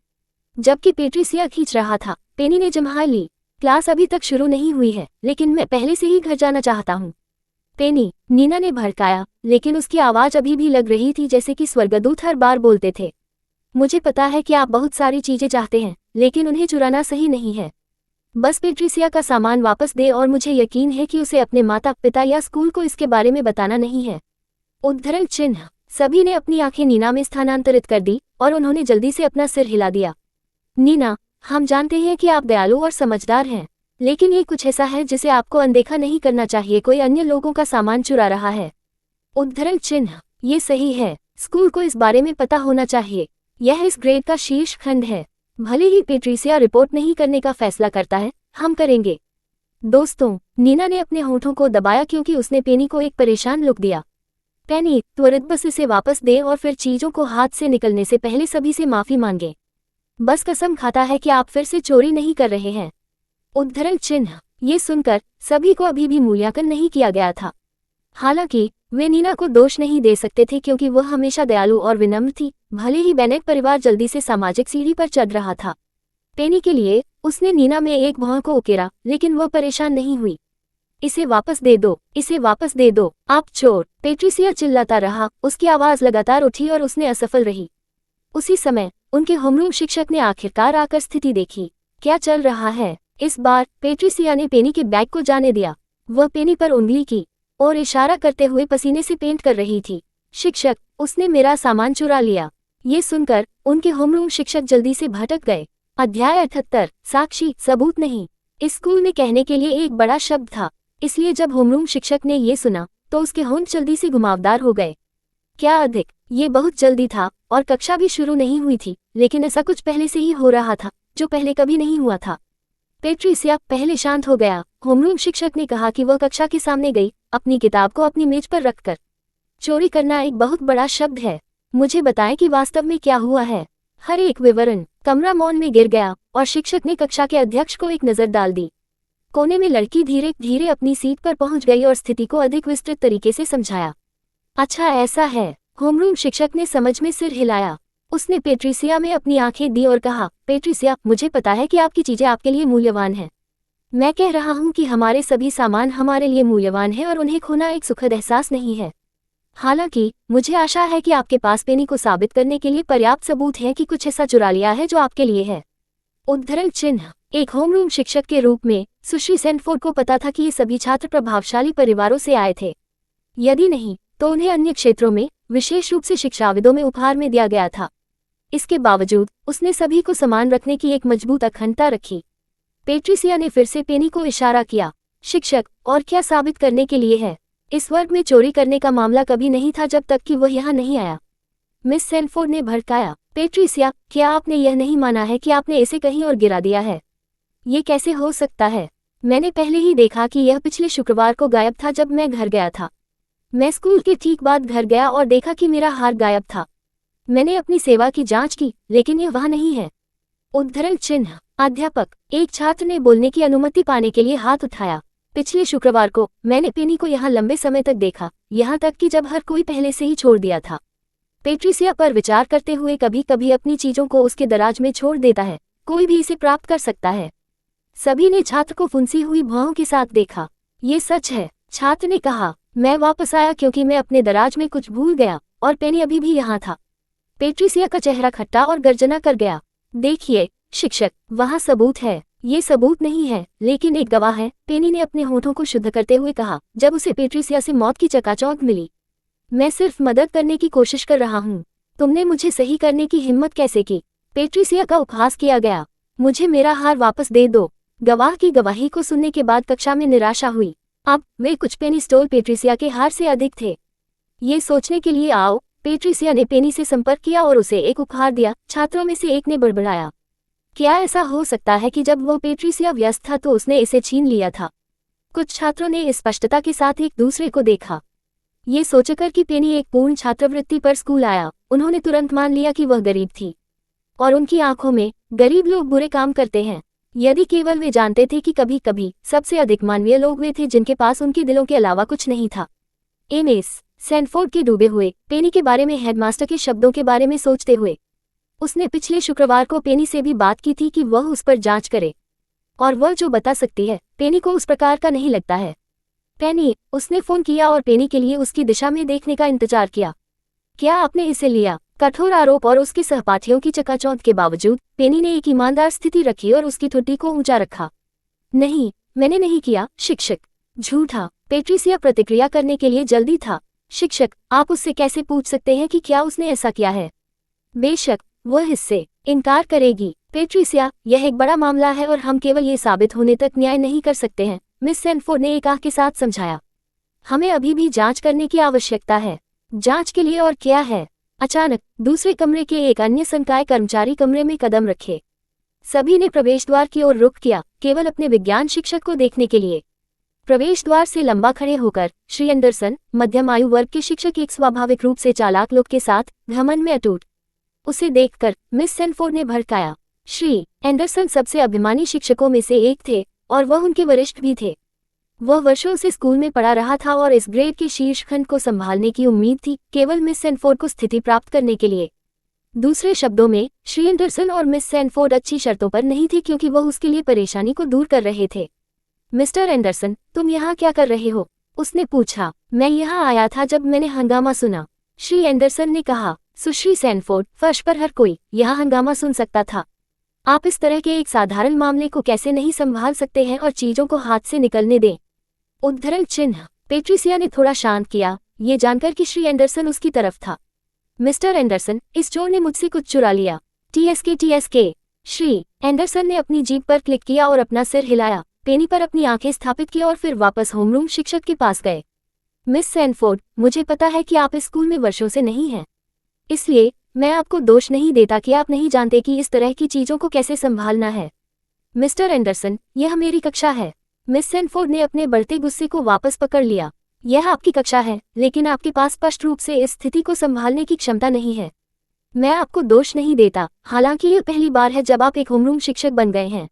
जबकि पेट्रिसिया खींच रहा था, पेनी ने जम्हा ली। क्लास अभी तक शुरू नहीं हुई है, लेकिन मैं पहले से ही घर जाना चाहता हूँ। पेनी, नीना ने भड़काया, लेकिन उसकी आवाज अभी भी लग रही थी जैसे कि स्वर्गदूत हर बार बोलते थे। मुझे पता है कि आप बहुत सारी चीजें चाहते हैं, लेकिन उन्हें चुराना सही नहीं है। बस पेट्रिसिया का सामान वापस दे और मुझे यकीन है कि उसे अपने माता पिता या स्कूल को इसके बारे में बताना नहीं है। उद्धरण चिन्ह। सभी ने अपनी आंखें नीना में स्थानांतरित कर दी और उन्होंने जल्दी से अपना सिर हिला दिया। नीना, हम जानते हैं कि आप दयालु और समझदार हैं, लेकिन ये कुछ ऐसा है जिसे आपको अनदेखा नहीं करना चाहिए। कोई अन्य लोगों का सामान चुरा रहा है। उद्धरण चिन्ह। ये सही है। स्कूल को इस बारे में पता होना चाहिए। यह इस ग्रेड का शीर्ष खंड है। भले ही पेट्रिसिया रिपोर्ट नहीं करने का फैसला करता है, हम करेंगे। दोस्तों, नीना ने अपने होठों को दबाया क्योंकि उसने पेनी को एक परेशान लुक दिया। पेनी, त्वरित बस इसे वापस दे और फिर चीजों को हाथ से निकलने से पहले सभी से माफी मांगे। बस कसम खाता है कि आप फिर से चोरी नहीं कर रहे हैं। उद्धरण चिन्ह। ये सुनकर सभी को अभी भी मूल्यांकन नहीं किया गया था। हालांकि वे नीना को दोष नहीं दे सकते थे क्योंकि वह हमेशा दयालु और विनम्र थी। भले ही बेनेट परिवार जल्दी से सामाजिक सीढ़ी पर चढ़ रहा था, पेनी के लिए उसने नीना में एक भौं को उकेरा, लेकिन वह परेशान नहीं हुई। इसे वापस दे दो। इसे वापस दे दो। आप चोर! पेट्रिसिया चिल्लाता रहा। उसकी आवाज लगातार उठी और उसने असफल रही। उसी समय उनके होमरूम शिक्षक ने आखिरकार आकर स्थिति देखी। क्या चल रहा है? इस बार पेट्रिसिया ने पेनी के बैग को जाने दिया। वह पेनी पर उंगली की और इशारा करते हुए पसीने से पेंट कर रही थी। शिक्षक, उसने मेरा सामान चुरा लिया। ये सुनकर उनके होमरूम शिक्षक जल्दी से भटक गए। अध्याय 78। साक्षी, सबूत नहीं। इस स्कूल में कहने के लिए एक बड़ा शब्द था, इसलिए जब होमरूम शिक्षक ने ये सुना तो उसके होंठ जल्दी से घुमावदार हो गए। क्या अधिक! ये बहुत जल्दी था और कक्षा भी शुरू नहीं हुई थी, लेकिन ऐसा कुछ पहले से ही हो रहा था जो पहले कभी नहीं हुआ था। पेट्रिसिया पहले शांत हो गया। होमरूम शिक्षक ने कहा कि वह कक्षा के सामने गई, अपनी किताब को अपनी मेज पर रखकर। चोरी करना एक बहुत बड़ा शब्द है। मुझे बताएं कि वास्तव में क्या हुआ है। हर एक विवरण। कमरा मौन में गिर गया और शिक्षक ने कक्षा के अध्यक्ष को एक नजर डाल दी। कोने में लड़की धीरे धीरे अपनी सीट पर पहुंच गई और स्थिति को अधिक विस्तृत तरीके से समझाया। अच्छा, ऐसा है। होमरूम शिक्षक ने समझ में सिर हिलाया। उसने पेट्रिसिया में अपनी आंखें दी और कहा, पेट्रिसिया, मुझे पता है कि आपकी चीजें आपके लिए मूल्यवान हैं। मैं कह रहा हूं कि हमारे सभी सामान हमारे लिए मूल्यवान हैं और उन्हें खोना एक सुखद एहसास नहीं है। हालांकि मुझे आशा है कि आपके पास पेनी को साबित करने के लिए पर्याप्त सबूत है कि कुछ ऐसा चुरा लिया है जो आपके लिए है। उद्धरण चिन्ह। एक होमरूम शिक्षक के रूप में सुश्री सैंडफोर्ड को पता था कि ये सभी छात्र प्रभावशाली परिवारों से आए थे। यदि नहीं तो उन्हें अन्य क्षेत्रों में, विशेष रूप से शिक्षाविदों में उपहार में दिया गया था। इसके बावजूद उसने सभी को समान रखने की एक मजबूत अखंडता रखी। पेट्रिसिया ने फिर से पेनी को इशारा किया। शिक्षक, और क्या साबित करने के लिए है? इस वर्ग में चोरी करने का मामला कभी नहीं था जब तक कि वह यहाँ नहीं आया। मिस सैंडफोर्ड ने भड़काया। पेट्रिसिया, क्या आपने यह नहीं माना है कि आपने इसे कहीं और गिरा दिया है? ये कैसे हो सकता है? मैंने पहले ही देखा कि यह पिछले शुक्रवार को गायब था जब मैं घर गया था। मैं स्कूल के ठीक बाद घर गया और देखा कि मेरा हार गायब था। मैंने अपनी सेवा की जांच की, लेकिन यह वह नहीं है। उद्धरण चिन्ह। अध्यापक। एक छात्र ने बोलने की अनुमति पाने के लिए हाथ उठाया। पिछले शुक्रवार को मैंने पेनी को यहाँ लंबे समय तक देखा, यहाँ तक कि जब हर कोई पहले से ही छोड़ दिया था। पेट्रिसिया पर विचार करते हुए कभी कभी अपनी चीजों को उसके दराज में छोड़ देता है, कोई भी इसे प्राप्त कर सकता है। सभी ने छात्र को फुंसी हुई भौहों के साथ देखा। ये सच है, छात्र ने कहा। मैं वापस आया क्योंकि मैं अपने दराज में कुछ भूल गया, और पेनी अभी भी यहाँ था। पेट्रिसिया का चेहरा खट्टा और गर्जना कर गया। देखिए शिक्षक, वहाँ सबूत है। ये सबूत नहीं है, लेकिन एक गवाह है, पेनी ने अपने होठों को शुद्ध करते हुए कहा, जब उसे पेट्रिसिया से मौत की चकाचौंध मिली। मैं सिर्फ मदद करने की कोशिश कर रहा हूँ। तुमने मुझे सही करने की हिम्मत कैसे की? पेट्रिसिया का उपहास किया गया। मुझे मेरा हार वापस दे दो। गवाह की गवाही को सुनने के बाद कक्षा में निराशा हुई। अब वे कुछ पेनी स्टोल पेट्रिसिया के हार से अधिक थे। ये सोचने के लिए आओ। पेट्रिसिया ने पेनी से संपर्क किया और उसे एक उपहार दिया। छात्रों में से एक ने बड़बड़ाया, क्या ऐसा हो सकता है कि जब वो पेट्रिसिया व्यस्त था तो उसने इसे छीन लिया था? कुछ छात्रों ने स्पष्टता के साथ एक दूसरे को देखा। ये सोचकर कि पेनी एक पूर्ण छात्रवृत्ति पर स्कूल आया, उन्होंने तुरंत मान लिया कि वह गरीब थी। और उनकी आंखों में गरीब लोग बुरे काम करते हैं। यदि केवल वे जानते थे कि कभी कभी सबसे अधिक मानवीय लोग वे थे जिनके पास उनके दिलों के अलावा कुछ नहीं था। एमएस सैनफोर्ड के डूबे हुए पेनी के बारे में हेडमास्टर के शब्दों के बारे में सोचते हुए, उसने पिछले शुक्रवार को पेनी से भी बात की थी कि वह उस पर जांच करे, और वह जो बता सकती है पेनी को उस प्रकार का नहीं लगता है। पेनी, उसने फोन किया और पेनी के लिए उसकी दिशा में देखने का इंतजार किया। क्या आपने इसे लिया? कठोर आरोप और उसके सहपाठियों की चकाचौंध के बावजूद पेनी ने एक ईमानदार स्थिति रखी और उसकी ठुड्डी को ऊंचा रखा। नहीं, मैंने नहीं किया शिक्षक। झूठा। पेट्रिसिया प्रतिक्रिया करने के लिए जल्दी था। शिक्षक, आप उससे कैसे पूछ सकते हैं कि क्या उसने ऐसा किया है? बेशक, वह इससे इनकार करेगी। पेट्रिसिया, यह एक बड़ा मामला है और हम केवल ये साबित होने तक न्याय नहीं कर सकते हैं, मिस सैनफोर्ड ने एक आह के साथ समझाया। हमें अभी भी जांच करने की आवश्यकता है। जांच के लिए और क्या है? अचानक दूसरे कमरे के एक अन्य संकाय कर्मचारी कमरे में कदम रखे। सभी ने प्रवेश द्वार की ओर रुख किया, केवल अपने विज्ञान शिक्षक को देखने के लिए। प्रवेश द्वार से लंबा खड़े होकर श्री एंडरसन, मध्यम आयु वर्ग के शिक्षक, एक स्वाभाविक रूप से चालाक लोग के साथ घमंड में अटूट। उसे देखकर मिस सैनफोर्ड ने भड़काया। श्री एंडरसन सबसे अभिमानी शिक्षकों में से एक थे और वह उनके वरिष्ठ भी थे। वह वर्षों से स्कूल में पढ़ा रहा था और इस ग्रेड के शीर्ष खंड को संभालने की उम्मीद थी, केवल मिस सैनफोर्ड को स्थिति प्राप्त करने के लिए। दूसरे शब्दों में, श्री एंडरसन और मिस सैनफोर्ड अच्छी शर्तों पर नहीं थे क्योंकि वह उसके लिए परेशानी को दूर कर रहे थे। मिस्टर एंडरसन, तुम यहाँ क्या कर रहे हो? उसने पूछा। मैं यहाँ आया था जब मैंने हंगामा सुना, श्री एंडरसन ने कहा। सुश्री सैनफोर्ड, फर्श पर हर कोई यहाँ हंगामा सुन सकता था। आप इस तरह के एक साधारण मामले को कैसे नहीं संभाल सकते हैं और चीजों को हाथ से निकलने दें? उद्धरण चिन्ह। पेट्रिसिया ने थोड़ा शांत किया, ये जानकर कि श्री एंडरसन उसकी तरफ था। मिस्टर एंडरसन, इस चोर ने मुझसे कुछ चुरा लिया। टीएसके। श्री एंडरसन ने अपनी जीभ पर क्लिक किया और अपना सिर हिलाया, पेनी पर अपनी आंखें स्थापित की और फिर वापस होमरूम शिक्षक के पास गए। मिस सैनफोर्ड, मुझे पता है कि आप इस स्कूल में वर्षों से नहीं हैं, इसलिए मैं आपको दोष नहीं देता कि आप नहीं जानते कि इस तरह की चीजों को कैसे संभालना है। मिस्टर एंडरसन, यह मेरी कक्षा है। मिस सैनफोर्ड ने अपने बढ़ते गुस्से को वापस पकड़ लिया। यह आपकी कक्षा है, लेकिन आपके पास स्पष्ट रूप से इस स्थिति को संभालने की क्षमता नहीं है। मैं आपको दोष नहीं देता, हालांकि यह पहली बार है जब आप एक होमरूम शिक्षक बन गए हैं,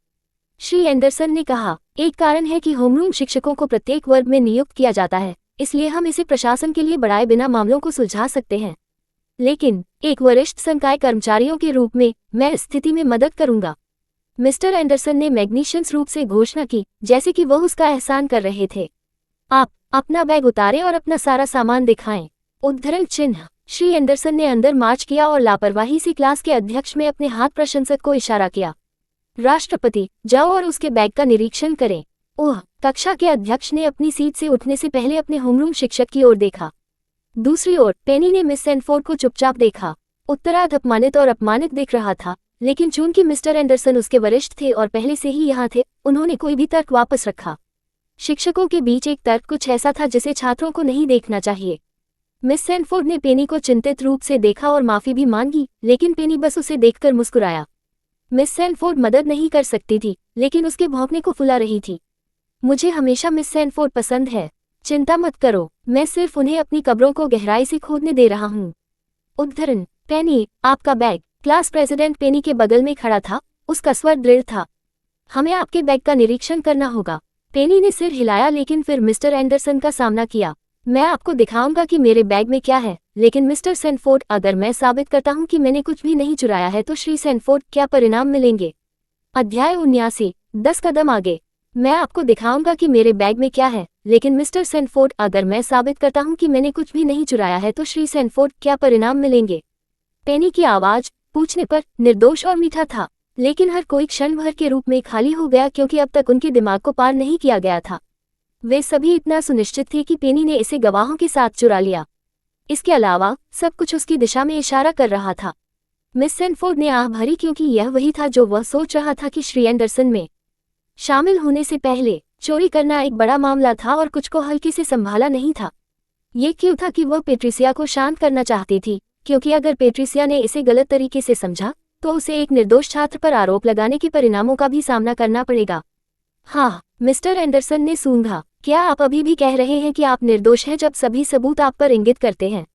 श्री एंडरसन ने कहा। एक कारण है कि होमरूम शिक्षकों को प्रत्येक वर्ग में नियुक्त किया जाता है, इसलिए हम इसे प्रशासन के लिए बढ़ाए बिना मामलों को सुलझा सकते हैं। लेकिन एक वरिष्ठ संकाय कर्मचारियों के रूप में मैं इस स्थिति में मदद करूंगा। मिस्टर एंडरसन ने मैग्नीशियस रूप से घोषणा की, जैसे कि वह उसका एहसान कर रहे थे। आप अपना बैग उतारें और अपना सारा सामान दिखाएं। उद्धरण चिन्ह। श्री एंडरसन ने अंदर मार्च किया और लापरवाही से क्लास के अध्यक्ष में अपने हाथ प्रशंसक को इशारा किया। राष्ट्रपति, जाओ और उसके बैग का निरीक्षण करें। ओह, कक्षा के अध्यक्ष ने अपनी सीट से उठने से पहले अपने होमरूम शिक्षक की ओर देखा। दूसरी ओर पेनी ने मिस सैनफोर्ड को चुपचाप देखा। उत्तरार्ध अपमानित और अपमानित दिख रहा था, लेकिन चूंकि मिस्टर एंडरसन उसके वरिष्ठ थे और पहले से ही यहाँ थे, उन्होंने कोई भी तर्क वापस रखा। शिक्षकों के बीच एक तर्क कुछ ऐसा था जिसे छात्रों को नहीं देखना चाहिए। मिस सैनफोर्ड ने पेनी को चिंतित रूप से देखा और माफी भी मांगी, लेकिन पेनी बस उसे देखकर मुस्कुराया। मिस सैनफोर्ड मदद नहीं कर सकती थी, लेकिन उसके भौंकने को फुला रही थी। मुझे हमेशा मिस सैनफोर्ड पसंद है। चिंता मत करो, मैं सिर्फ उन्हें अपनी कब्रों को गहराई से खोदने दे रहा हूँ। उद्धरण पेनी, आपका बैग। क्लास प्रेसिडेंट पेनी के बगल में खड़ा था, उसका स्वर दृढ़ था। हमें आपके बैग का निरीक्षण करना होगा। पेनी ने सिर हिलाया लेकिन फिर मिस्टर एंडरसन का सामना किया। मैं आपको दिखाऊंगा कि मेरे बैग में क्या है, लेकिन मिस्टर सैनफोर्ड, अगर मैं साबित करता हूं कि मैंने कुछ भी नहीं चुराया है तो श्री सैनफोर्ड क्या परिणाम मिलेंगे? अध्याय 79, 10 कदम आगे। मैं आपको दिखाऊंगा कि मेरे बैग में क्या है, लेकिन मिस्टर सैनफोर्ड, अगर मैं साबित करता हूं कि मैंने कुछ भी नहीं चुराया है तो श्री सैनफोर्ड क्या परिणाम मिलेंगे? पेनी की आवाज पूछने पर निर्दोष और मीठा था, लेकिन हर कोई क्षण भर के रूप में खाली हो गया क्योंकि अब तक उनके दिमाग को पार नहीं किया गया था। वे सभी इतना सुनिश्चित थे कि पेनी ने इसे गवाहों के साथ चुरा लिया। इसके अलावा सब कुछ उसकी दिशा में इशारा कर रहा था। मिस सैनफोर्ड ने आह भरी क्योंकि यह वही था जो वह सोच रहा था कि श्री एंडरसन में शामिल होने से पहले चोरी करना एक बड़ा मामला था और कुछ को हल्के से संभाला नहीं था। ये क्यों था कि वह पेट्रिसिया को शांत करना चाहती थी, क्योंकि अगर पेट्रिसिया ने इसे गलत तरीके से समझा तो उसे एक निर्दोष छात्र पर आरोप लगाने के परिणामों का भी सामना करना पड़ेगा। हाँ, मिस्टर एंडरसन ने सूंघा। क्या आप अभी भी कह रहे हैं कि आप निर्दोष हैं जब सभी सबूत आप पर इंगित करते हैं?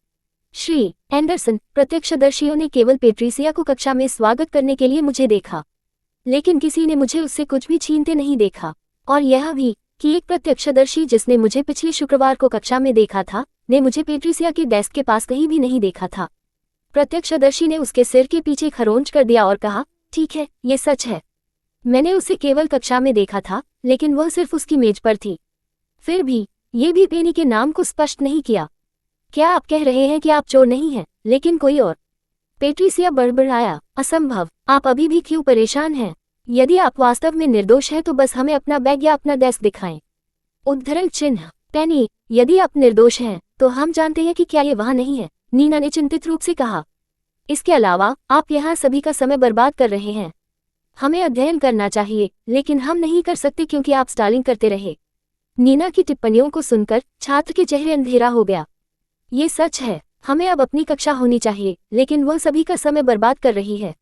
श्री एंडरसन, प्रत्यक्षदर्शियों ने केवल पेट्रिसिया को कक्षा में स्वागत करने के लिए मुझे देखा, लेकिन किसी ने मुझे उससे कुछ भी छीनते नहीं देखा। और यह भी कि एक प्रत्यक्षदर्शी जिसने मुझे पिछले शुक्रवार को कक्षा में देखा था, ने मुझे पेट्रिसिया के डेस्क के पास कहीं भी नहीं देखा था। प्रत्यक्षदर्शी ने उसके सिर के पीछे खरोंच कर दिया और कहा, ठीक है, ये सच है। मैंने उसे केवल कक्षा में देखा था, लेकिन वह सिर्फ उसकी मेज पर थी। फिर भी ये भी पेनी के नाम को स्पष्ट नहीं किया। क्या आप कह रहे हैं कि आप चोर नहीं हैं, लेकिन कोई और? पेट्रिसिया बड़बड़ाया, असंभव। आप अभी भी क्यों परेशान हैं? यदि आप वास्तव में निर्दोष हैं तो बस हमें अपना बैग या अपना डेस्क दिखाएं। उद्धरण चिन्ह। पेनी, यदि आप निर्दोष हैं तो हम जानते हैं कि क्या ये वहां नहीं है, नीना ने चिंतित रूप से कहा। इसके अलावा आप यहाँ सभी का समय बर्बाद कर रहे हैं। हमें अध्ययन करना चाहिए, लेकिन हम नहीं कर सकते क्योंकि आप स्टालिंग करते रहे। नीना की टिप्पणियों को सुनकर छात्र के चेहरे अंधेरा हो गया। ये सच है, हमें अब अपनी कक्षा होनी चाहिए, लेकिन वह सभी का समय बर्बाद कर रही है।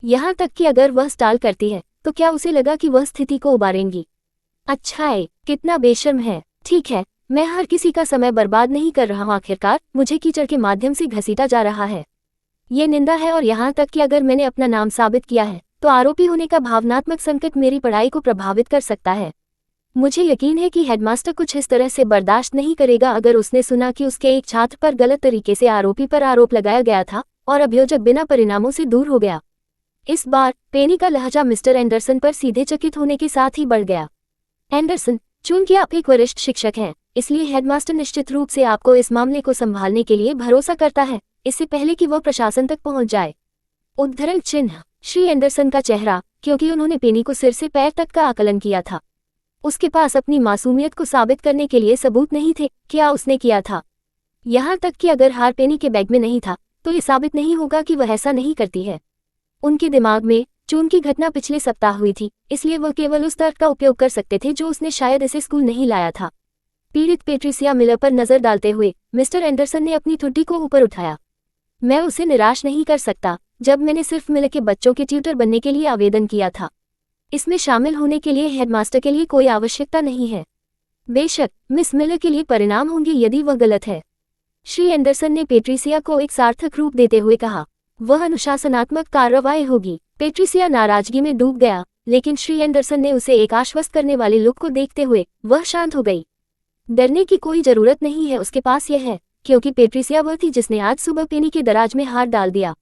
यहाँ तक कि अगर वह स्टाल करती है तो क्या उसे लगा कि वह स्थिति को उबारेंगी? अच्छा है, कितना बेशर्म है। ठीक है, मैं हर किसी का समय बर्बाद नहीं कर रहा हूँ। आखिरकार मुझे कीचड़ के माध्यम से घसीटा जा रहा है। ये निंदा है, और यहाँ तक कि अगर मैंने अपना नाम साबित किया है तो आरोपी होने का भावनात्मक संकट मेरी पढ़ाई को प्रभावित कर सकता है। मुझे यकीन है कि हेडमास्टर कुछ इस तरह से बर्दाश्त नहीं करेगा अगर उसने सुना कि उसके एक छात्र पर गलत तरीके से आरोपी पर आरोप लगाया गया था और अभियोजक बिना परिणामों से दूर हो गया। इस बार पेनी का लहजा मिस्टर एंडरसन पर सीधे चकित होने के साथ ही बढ़ गया। एंडरसन, चूंकि आप एक वरिष्ठ शिक्षक हैं, इसलिए हेडमास्टर निश्चित रूप से आपको इस मामले को संभालने के लिए भरोसा करता है, इससे पहले कि वह प्रशासन तक पहुंच जाए। उद्धरण चिन्ह। श्री एंडरसन का चेहरा, क्योंकि उन्होंने पेनी को सिर से पैर तक का आकलन किया था। उसके पास अपनी मासूमियत को साबित करने के लिए सबूत नहीं थे। क्या उसने किया था? यहाँ तक कि अगर हार पेनी के बैग में नहीं था तो ये साबित नहीं होगा कि वह ऐसा नहीं करती है। उनके दिमाग में चून की घटना पिछले सप्ताह हुई थी, इसलिए वह केवल उस तर्क का उपयोग कर सकते थे जो उसने शायद इसे स्कूल नहीं लाया था। पीड़ित पेट्रिसिया मिलर पर नजर डालते हुए मिस्टर एंडरसन ने अपनी ठुड्डी को ऊपर उठाया। मैं उसे निराश नहीं कर सकता। जब मैंने सिर्फ मिलर के बच्चों के ट्यूटर बनने के लिए आवेदन किया था, इसमें शामिल होने के लिए हेडमास्टर के लिए कोई आवश्यकता नहीं है। बेशक मिस मिलर के लिए परिणाम होंगे यदि वह गलत है। श्री एंडरसन ने पेट्रिसिया को एक सार्थक रूप देते हुए कहा, वह अनुशासनात्मक कार्रवाई होगी। पेट्रिसिया नाराजगी में डूब गया, लेकिन श्री एंडरसन ने उसे एक आश्वस्त करने वाले लुक को देखते हुए वह शांत हो गई। डरने की कोई जरूरत नहीं है, उसके पास यह है, क्योंकि पेट्रिसिया वह थी जिसने आज सुबह पेनी के दराज में हाथ डाल दिया।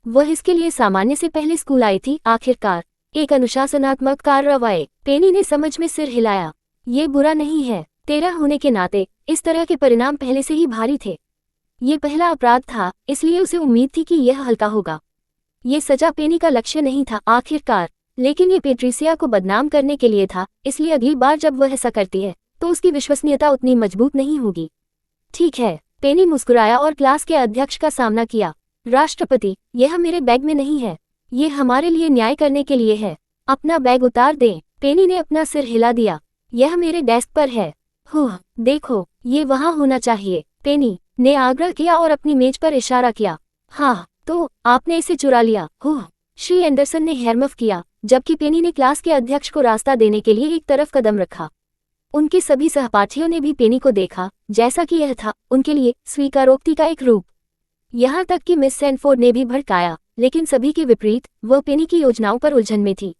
वह इसके लिए सामान्य से पहले स्कूल आई थी। आखिरकार एक अनुशासनात्मक कार्रवाई। पेनी ने समझ में सिर हिलाया। ये बुरा नहीं है, तेरा होने के नाते इस तरह के परिणाम पहले से ही भारी थे। ये पहला अपराध था, इसलिए उसे उम्मीद थी कि यह हल्का होगा। ये सजा पेनी का लक्ष्य नहीं था आखिरकार, लेकिन ये पेट्रिसिया को बदनाम करने के लिए था, इसलिए अगली बार जब वह ऐसा करती है तो उसकी विश्वसनीयता उतनी मजबूत नहीं होगी। ठीक है, पेनी मुस्कुराया और क्लास के अध्यक्ष का सामना किया। राष्ट्रपति, यह मेरे बैग में नहीं है, ये हमारे लिए न्याय करने के लिए है। अपना बैग उतार दें। पेनी ने अपना सिर हिला दिया। यह मेरे डेस्क पर है। देखो, ये वहां होना चाहिए। पेनी ने आग्रह किया और अपनी मेज पर इशारा किया। हाँ, तो आपने इसे चुरा लिया? श्री एंडरसन ने हैरमफ किया, जबकि पेनी ने क्लास के अध्यक्ष को रास्ता देने के लिए एक तरफ कदम रखा। उनके सभी सहपाठियों ने भी पेनी को देखा, जैसा कि यह था उनके लिए स्वीकारोक्ति का एक रूप। यहाँ तक कि मिस सैनफोर्ड ने भी भड़काया, लेकिन सभी के विपरीत वह पेनी की योजनाओं पर उलझन में थी।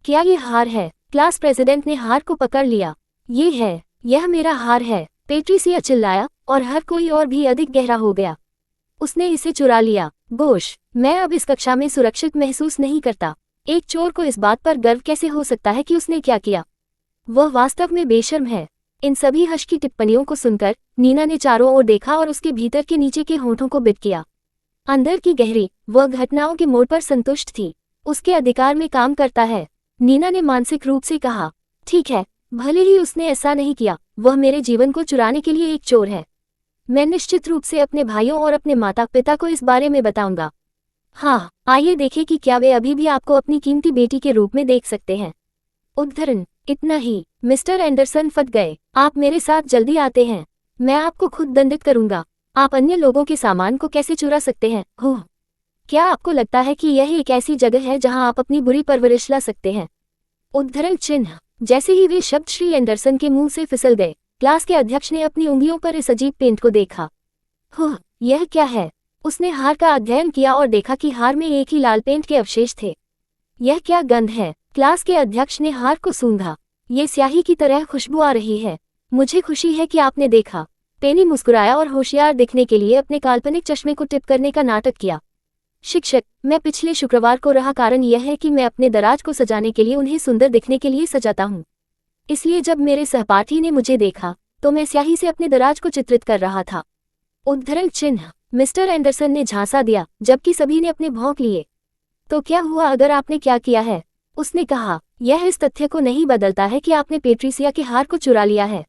क्या ये हार है? क्लास प्रेसिडेंट ने हार को पकड़ लिया। ये है, यह मेरा हार है, पेट्रिसिया चिल्लाया, और हर कोई और भी अधिक गहरा हो गया। उसने इसे चुरा लिया। गोश, मैं अब इस कक्षा में सुरक्षित महसूस नहीं करता। एक चोर को इस बात पर गर्व कैसे हो सकता है कि उसने क्या किया? वह वास्तव में बेशर्म है। इन सभी हर्ष की टिप्पणियों को सुनकर नीना ने चारों ओर देखा और उसके भीतर के नीचे के होठों को बिट किया। अंदर की गहरी वह घटनाओं के मोड़ पर संतुष्ट थी। उसके अधिकार में काम करता है। नीना ने मानसिक रूप से कहा, ठीक है, भले ही उसने ऐसा नहीं किया, वह मेरे जीवन को चुराने के लिए एक चोर है। मैं निश्चित रूप से अपने भाइयों और अपने माता पिता को इस बारे में बताऊंगा। हाँ, आइए देखें कि क्या वे अभी भी आपको अपनी कीमती बेटी के रूप में देख सकते हैं। उद्धरण, इतना ही, मिस्टर एंडरसन फट गए। आप मेरे साथ जल्दी आते हैं। मैं आपको खुद दंडित करूंगा। आप अन्य लोगों के सामान को कैसे चुरा सकते हैं? ओह, क्या आपको लगता है कि यह एक ऐसी जगह है जहां आप अपनी बुरी परवरिश ला सकते हैं? उद्धरण चिन्ह। जैसे ही वे शब्द श्री एंडरसन के मुंह से फिसल गए, क्लास के अध्यक्ष ने अपनी उंगलियों पर इस अजीब पेंट को देखा। ओह, यह क्या है? उसने हार का अध्ययन किया और देखा कि हार में एक ही लाल पेंट के अवशेष थे। यह क्या गंध है? क्लास के अध्यक्ष ने हार को सूंघा। ये स्याही की तरह खुशबू आ रही है। मुझे खुशी है कि आपने देखा। पेनी मुस्कुराया और होशियार दिखने के लिए अपने काल्पनिक चश्मे को टिप करने का नाटक किया। शिक्षक, मैं पिछले शुक्रवार को रहा कारण यह है कि मैं अपने दराज को सजाने के लिए उन्हें सुंदर दिखने के लिए सजाता हूँ। इसलिए जब मेरे सहपाठी ने मुझे देखा तो मैं स्याही से अपने दराज को चित्रित कर रहा था। उद्धरण चिन्ह। मिस्टर एंडरसन ने झांसा दिया, जबकि सभी ने अपने भौंक लिए। तो क्या हुआ अगर आपने क्या किया है? उसने कहा, यह इस तथ्य को नहीं बदलता है कि आपने पेट्रिसिया के हार को चुरा लिया है।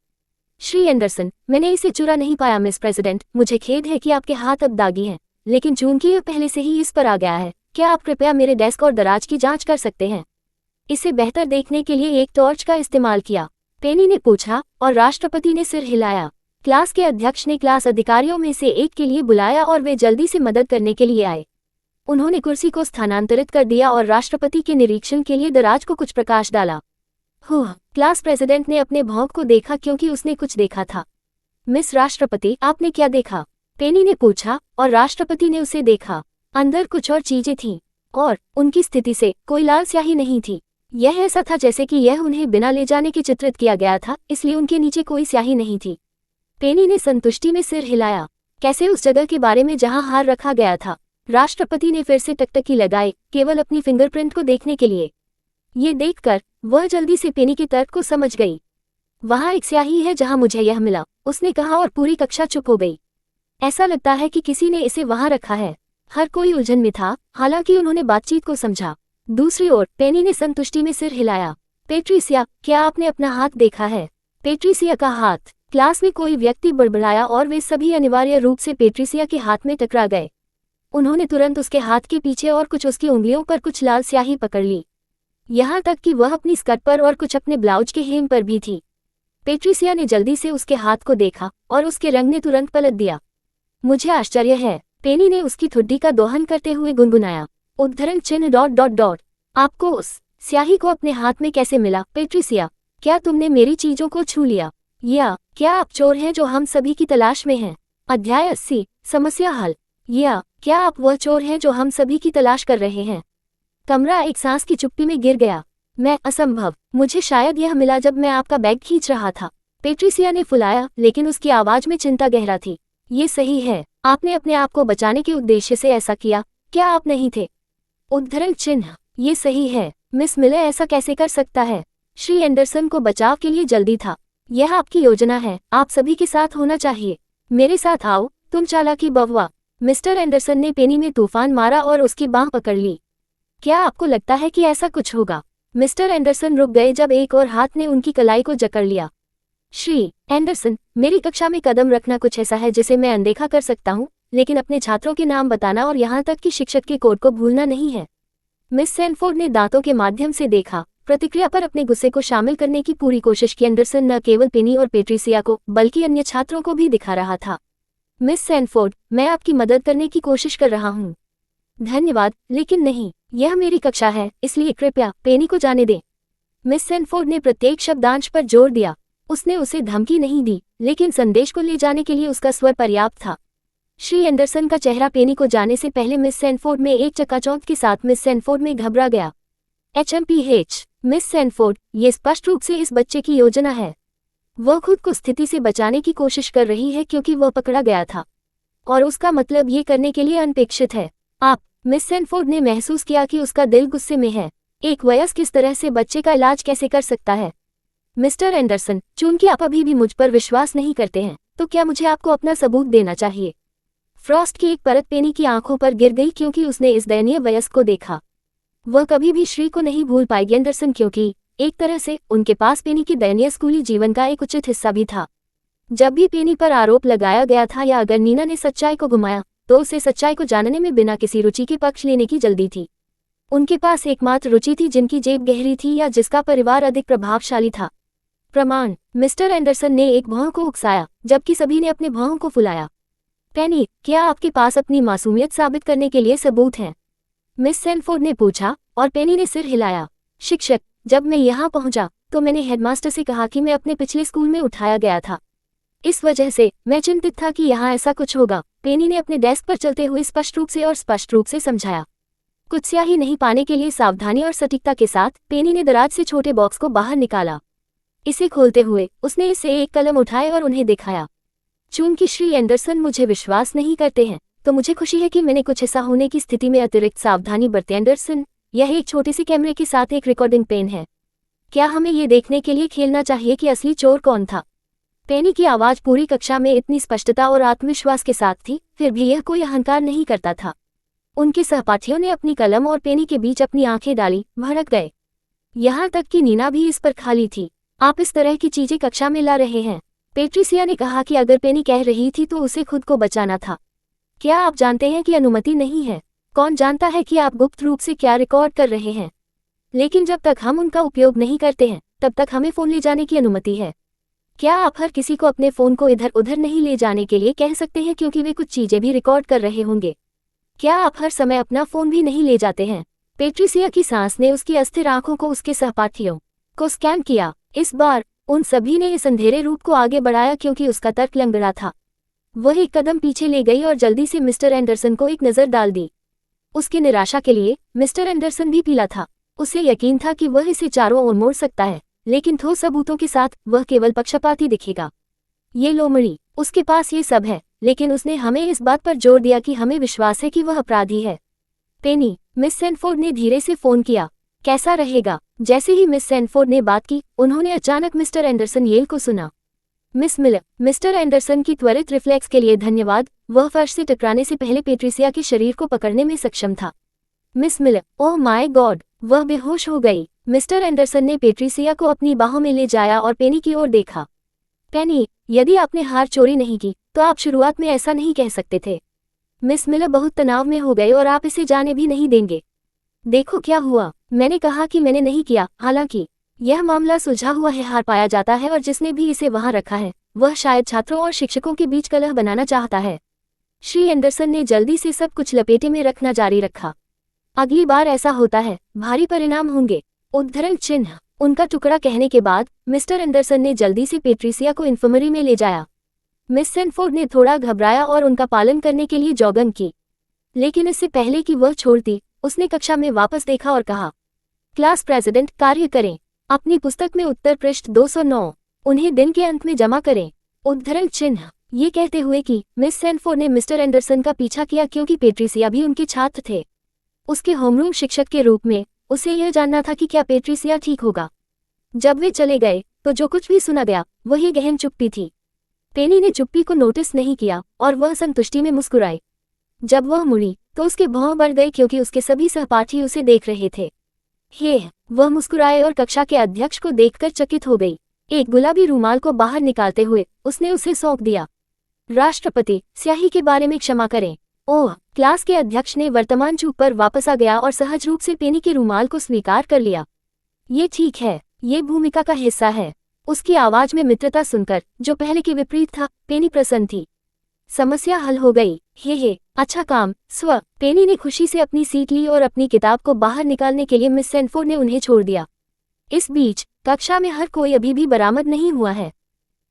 श्री एंडरसन, मैंने इसे चुरा नहीं पाया मिस प्रेसिडेंट। मुझे खेद है कि आपके हाथ अब दागी हैं, लेकिन चूंकि यह पहले से ही इस पर आ गया है, क्या आप कृपया मेरे डेस्क और दराज की जांच कर सकते हैं? इसे बेहतर देखने के लिए एक टॉर्च का इस्तेमाल किया, पेनी ने पूछा, और राष्ट्रपति ने सिर हिलाया। क्लास के अध्यक्ष ने क्लास अधिकारियों में से एक के लिए बुलाया और वे जल्दी से मदद करने के लिए आए। उन्होंने कुर्सी को स्थानांतरित कर दिया और राष्ट्रपति के निरीक्षण के लिए दराज को कुछ प्रकाश डाला। क्लास प्रेसिडेंट ने अपने भौंक को देखा क्योंकि उसने कुछ देखा था। मिस राष्ट्रपति, आपने क्या देखा? पेनी ने पूछा, और राष्ट्रपति ने उसे देखा। अंदर कुछ और चीजें थीं, और उनकी स्थिति से कोई लाल स्याही नहीं थी। यह ऐसा था जैसे कि यह उन्हें बिना ले जाने के चित्रित किया गया था, इसलिए उनके नीचे कोई स्याही नहीं थी। पेनी ने संतुष्टि में सिर हिलाया। कैसे उस जगह के बारे में जहां हार रखा गया था? राष्ट्रपति ने फिर से टकटकी लगाई, केवल अपनी फिंगरप्रिंट को देखने के लिए। ये देखकर वह जल्दी से पेनी के तर्क को समझ गई। वहां एक स्याही है जहां मुझे यह मिला, उसने कहा, और पूरी कक्षा चुप हो गई। ऐसा लगता है कि किसी ने इसे वहां रखा है। हर कोई उलझन में था, हालांकि उन्होंने बातचीत को समझा। दूसरी ओर पेनी ने संतुष्टि में सिर हिलाया। पेट्रिसिया, क्या आपने अपना हाथ देखा है? पेट्रिसिया का हाथ। क्लास में कोई व्यक्ति बड़बड़ाया और वे सभी अनिवार्य रूप से पेट्रिसिया के हाथ में टकरा गए। उन्होंने तुरंत उसके हाथ के पीछे और कुछ उसकी उंगलियों पर कुछ लाल स्याही पकड़ ली, यहाँ तक कि वह अपनी स्कर्ट पर और कुछ अपने ब्लाउज के हेम पर भी थी। पेट्रिसिया ने जल्दी से उसके हाथ को देखा और उसके रंग ने तुरंत पलट दिया। मुझे आश्चर्य है, पेनी ने उसकी ठुड्डी का दोहन करते हुए गुनगुनाया। उद्धरण चिन्ह ... आपको उस स्याही को अपने हाथ में कैसे मिला? पेट्रिसिया, क्या तुमने मेरी चीजों को छू लिया, या क्या आप चोर हैं जो हम सभी की तलाश में हैं? अध्याय 80, समस्या हल। या क्या आप वह चोर हैं जो हम सभी की तलाश कर रहे हैं? कमरा एक सांस की चुप्पी में गिर गया। मैं असंभव, मुझे शायद यह मिला जब मैं आपका बैग खींच रहा था। पेट्रिसिया ने फुलाया, लेकिन उसकी आवाज में चिंता गहरा थी। ये सही है, आपने अपने आप को बचाने के उद्देश्य से ऐसा किया, क्या आप नहीं थे? उद्धरण चिन्ह। ये सही है, मिस मिले ऐसा कैसे कर सकता है? श्री एंडरसन को बचाव के लिए जल्दी था। यह आपकी योजना है, आप सभी के साथ होना चाहिए। मेरे साथ आओ, तुम चालाकी बउवा। मिस्टर एंडरसन ने पेनी में तूफान मारा और उसकी बांह पकड़ ली। क्या आपको लगता है कि ऐसा कुछ होगा? मिस्टर एंडरसन रुक गए जब एक और हाथ ने उनकी कलाई को जकड़ लिया। श्री एंडरसन, मेरी कक्षा में कदम रखना कुछ ऐसा है जिसे मैं अनदेखा कर सकता हूँ, लेकिन अपने छात्रों के नाम बताना और यहाँ तक कि शिक्षक के कोड को भूलना नहीं है। मिस सैनफोर्ड ने दांतों के माध्यम से देखा, प्रतिक्रिया पर अपने गुस्से को शामिल करने की पूरी कोशिश की। एंडरसन न केवल पेनी और पेट्रिसिया को बल्कि अन्य छात्रों को भी दिखा रहा था। मिस सैनफोर्ड, मैं आपकी मदद करने की कोशिश कर रहा हूँ। धन्यवाद, लेकिन नहीं, यह मेरी कक्षा है, इसलिए कृपया पेनी को जाने दें। मिस सैनफोर्ड ने प्रत्येक शब्दांश पर जोर दिया। उसने उसे धमकी नहीं दी, लेकिन संदेश को ले जाने के लिए उसका स्वर पर्याप्त था। श्री एंडरसन का चेहरा पेनी को जाने से पहले मिस सैनफोर्ड में एक चकाचौंध के साथ मिस सैनफोर्ड में घबरा गया। HMPH, मिस सैनफोर्ड, ये स्पष्ट रूप से इस बच्चे की योजना है। वह खुद को स्थिति से बचाने की कोशिश कर रही है क्योंकि वह पकड़ा गया था और उसका मतलब ये करने के लिए अनपेक्षित है। आप, मिस सैनफोर्ड ने महसूस किया कि उसका दिल गुस्से में है। एक वयस्क इस तरह से बच्चे का इलाज कैसे कर सकता है? मिस्टर एंडरसन, चूंकि आप अभी भी मुझ पर विश्वास नहीं करते हैं, तो क्या मुझे आपको अपना सबूत देना चाहिए? फ्रॉस्ट की एक परत पेनी की आंखों पर गिर गई क्योंकि उसने इस दयनीय वयस्क को देखा। वह कभी भी श्री को नहीं भूल पाएगी एंडरसन, क्योंकि एक तरह से उनके पास पेनी की दयनीय स्कूली जीवन का एक उचित हिस्सा भी था। जब भी पेनी पर आरोप लगाया गया था या अगर नीना ने सच्चाई को घुमाया, तो उसे सच्चाई को जानने में बिना किसी रुचि के पक्ष लेने की जल्दी थी। उनके पास एकमात्र रुचि थी जिनकी जेब गहरी थी या जिसका परिवार अधिक प्रभावशाली था। प्रमाण, मिस्टर एंडरसन ने एक भौं को उकसाया, जबकि सभी ने अपने भौं को फुलाया। पेनी, क्या आपके पास अपनी मासूमियत साबित करने के लिए सबूत हैं? मिस सैनफोर्ड ने पूछा और पेनी ने सिर हिलाया। शिक्षक, जब मैं यहाँ पहुंचा तो मैंने हेडमास्टर से कहा कि मैं अपने पिछले स्कूल में उठाया गया था। इस वजह से मैं चिंतित था कि यहाँ ऐसा कुछ होगा। पेनी ने अपने डेस्क पर चलते हुए स्पष्ट रूप से समझाया। कुछ स्याही नहीं पाने के लिए सावधानी और सटीकता के साथ पेनी ने दराज से छोटे बॉक्स को बाहर निकाला। इसे खोलते हुए उसने इससे एक कलम उठाए और उन्हें दिखाया। चूंकि श्री एंडरसन मुझे विश्वास नहीं करते हैं, तो मुझे खुशी है कि मैंने कुछ ऐसा होने की स्थिति में अतिरिक्त सावधानी बरती। एंडरसन, यह एक छोटे से कैमरे के साथ एक रिकॉर्डिंग पेन है। क्या हमें ये देखने के लिए खेलना चाहिए कि असली चोर कौन था? पेनी की आवाज पूरी कक्षा में इतनी स्पष्टता और आत्मविश्वास के साथ थी, फिर भी यह कोई अहंकार नहीं करता था। उनके सहपाठियों ने अपनी कलम और पेनी के बीच अपनी आंखें डाली, भड़क गए। यहाँ तक कि नीना भी इस पर खाली थी। आप इस तरह की चीजें कक्षा में ला रहे हैं? पेट्रिसिया ने कहा कि अगर पेनी कह रही थी तो उसे खुद को बचाना था। क्या आप जानते हैं कि अनुमति नहीं है? कौन जानता है कि आप गुप्त रूप से क्या रिकॉर्ड कर रहे हैं? लेकिन जब तक हम उनका उपयोग नहीं करते हैं, तब तक हमें फोन ले जाने की अनुमति है। क्या आप हर किसी को अपने फोन को इधर उधर नहीं ले जाने के लिए कह सकते हैं, क्योंकि वे कुछ चीजें भी रिकॉर्ड कर रहे होंगे? क्या आप हर समय अपना फोन भी नहीं ले जाते हैं? पेट्रिसिया की सांस ने उसकी अस्थिर आंखों को उसके सहपाठियों को स्कैन किया। इस बार उन सभी ने इस अंधेरे रूप को आगे बढ़ाया क्योंकि उसका तर्क लंगड़ा था। वह एक कदम पीछे ले गई और जल्दी से मिस्टर एंडरसन को एक नज़र डाल दी। उसकी निराशा के लिए मिस्टर एंडरसन भी पीला था। उसे यकीन था कि वह इसे चारों ओर मोड़ सकता है, लेकिन ठोस सबूतों के साथ वह केवल पक्षपाती दिखेगा। ये लोमड़ी, उसके पास ये सब है, लेकिन उसने हमें इस बात पर जोर दिया कि हमें विश्वास है कि वह अपराधी है। पेनी, मिस सैनफोर्ड ने धीरे से फोन किया। कैसा रहेगा? जैसे ही मिस सैनफोर्ड ने बात की, उन्होंने अचानक मिस्टर एंडरसन येल को सुना। मिस मिलर, मिस्टर एंडरसन की त्वरित रिफ्लेक्स के लिए धन्यवाद। वह फर्श से टकराने से पहले पेट्रिसिया के शरीर को पकड़ने में सक्षम था। Miss Miller, oh my God, वह बेहोश हो गई। मिस्टर एंडरसन ने पेट्रिसिया को अपनी बाहों में ले जाया और पेनी की ओर देखा। पेनी, यदि आपने हार चोरी नहीं की, तो आप शुरुआत में ऐसा नहीं कह सकते थे। मिस मिलर बहुत तनाव में हो गए और आप इसे जाने भी नहीं देंगे। देखो क्या हुआ, मैंने कहा कि मैंने नहीं किया। हालांकि यह मामला सुलझा हुआ है, हार पाया जाता है और जिसने भी इसे वहां रखा है, वह शायद छात्रों और शिक्षकों के बीच कलह बनाना चाहता है। श्री एंडरसन ने जल्दी से सब कुछ लपेटे में रखना जारी रखा। अगली बार ऐसा होता है, भारी परिणाम होंगे। उद्धरण चिन्ह। उनका टुकड़ा कहने के बाद मिस्टर एंडरसन ने जल्दी से पेट्रिसिया को इन्फर्मरी में ले जाया। मिस सैनफोर्ड ने थोड़ा घबराया और उनका पालन करने के लिए जॉगिंग की, लेकिन इससे पहले कि वह छोड़ती, उसने कक्षा में वापस देखा और कहा, क्लास प्रेसिडेंट, कार्य करें। अपनी पुस्तक में उत्तर पृष्ठ 209, उन्हें दिन के अंत में जमा करें। उद्धरण चिन्ह। ये कहते हुए कि मिस सैनफोर्ड ने मिस्टर एंडरसन का पीछा किया क्योंकि पेट्रिसिया भी उनके छात्र थे। उसके होमरूम शिक्षक के रूप में उसे यह जानना था कि क्या पेट्रिसिया ठीक होगा। जब वे चले गए तो जो कुछ भी सुना गया वही गहन चुप्पी थी। पेनी ने चुप्पी को नोटिस नहीं किया और वह संतुष्टि में मुस्कुराई। जब वह मुड़ी तो उसके भौं बढ़ गए क्योंकि उसके सभी सहपाठी उसे देख रहे थे। वह मुस्कुराए और कक्षा के अध्यक्ष को देखकर चकित हो गई। एक गुलाबी रूमाल को बाहर निकालते हुए उसने उसे सौंप दिया। राष्ट्रपति, स्याही के बारे में क्षमा करें। ओह, क्लास के अध्यक्ष ने वर्तमान चूक पर वापस आ गया और सहज रूप से पेनी के रूमाल को स्वीकार कर लिया। ये ठीक है, ये भूमिका का हिस्सा है। उसकी आवाज में मित्रता सुनकर, जो पहले के विपरीत था, पेनी प्रसन्न थी। समस्या हल हो गई। अच्छा काम, स्व। पेनी ने खुशी से अपनी सीट ली और अपनी किताब को बाहर निकालने के लिए मिस सैनफोर्ड ने उन्हें छोड़ दिया। इस बीच कक्षा में हर कोई अभी भी बरामद नहीं हुआ है।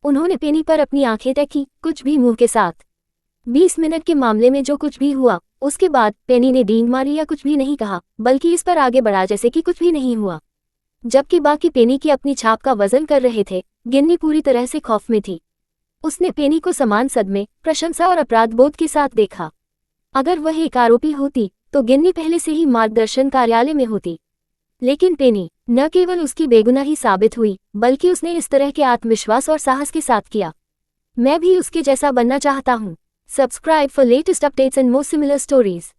उन्होंने पेनी पर अपनी आंखें तकी, कुछ भी मुंह के साथ। 20 मिनट के मामले में जो कुछ भी हुआ, उसके बाद पेनी ने डींग मारी या कुछ भी नहीं कहा, बल्कि इस पर आगे बढ़ा जैसे कि कुछ भी नहीं हुआ। जबकि बाकी पेनी की अपनी छाप का वजन कर रहे थे, गिन्नी पूरी तरह से खौफ में थी। उसने पेनी को समान सदमे, प्रशंसा और अपराध बोध के साथ देखा। अगर वह एक आरोपी होती तो गिन्नी पहले से ही मार्गदर्शन कार्यालय में होती। लेकिन पेनी न केवल उसकी बेगुनाही साबित हुई, बल्कि उसने इस तरह के आत्मविश्वास और साहस के साथ किया। मैं भी उसके जैसा बनना चाहता हूँ। Subscribe for latest updates and more similar stories.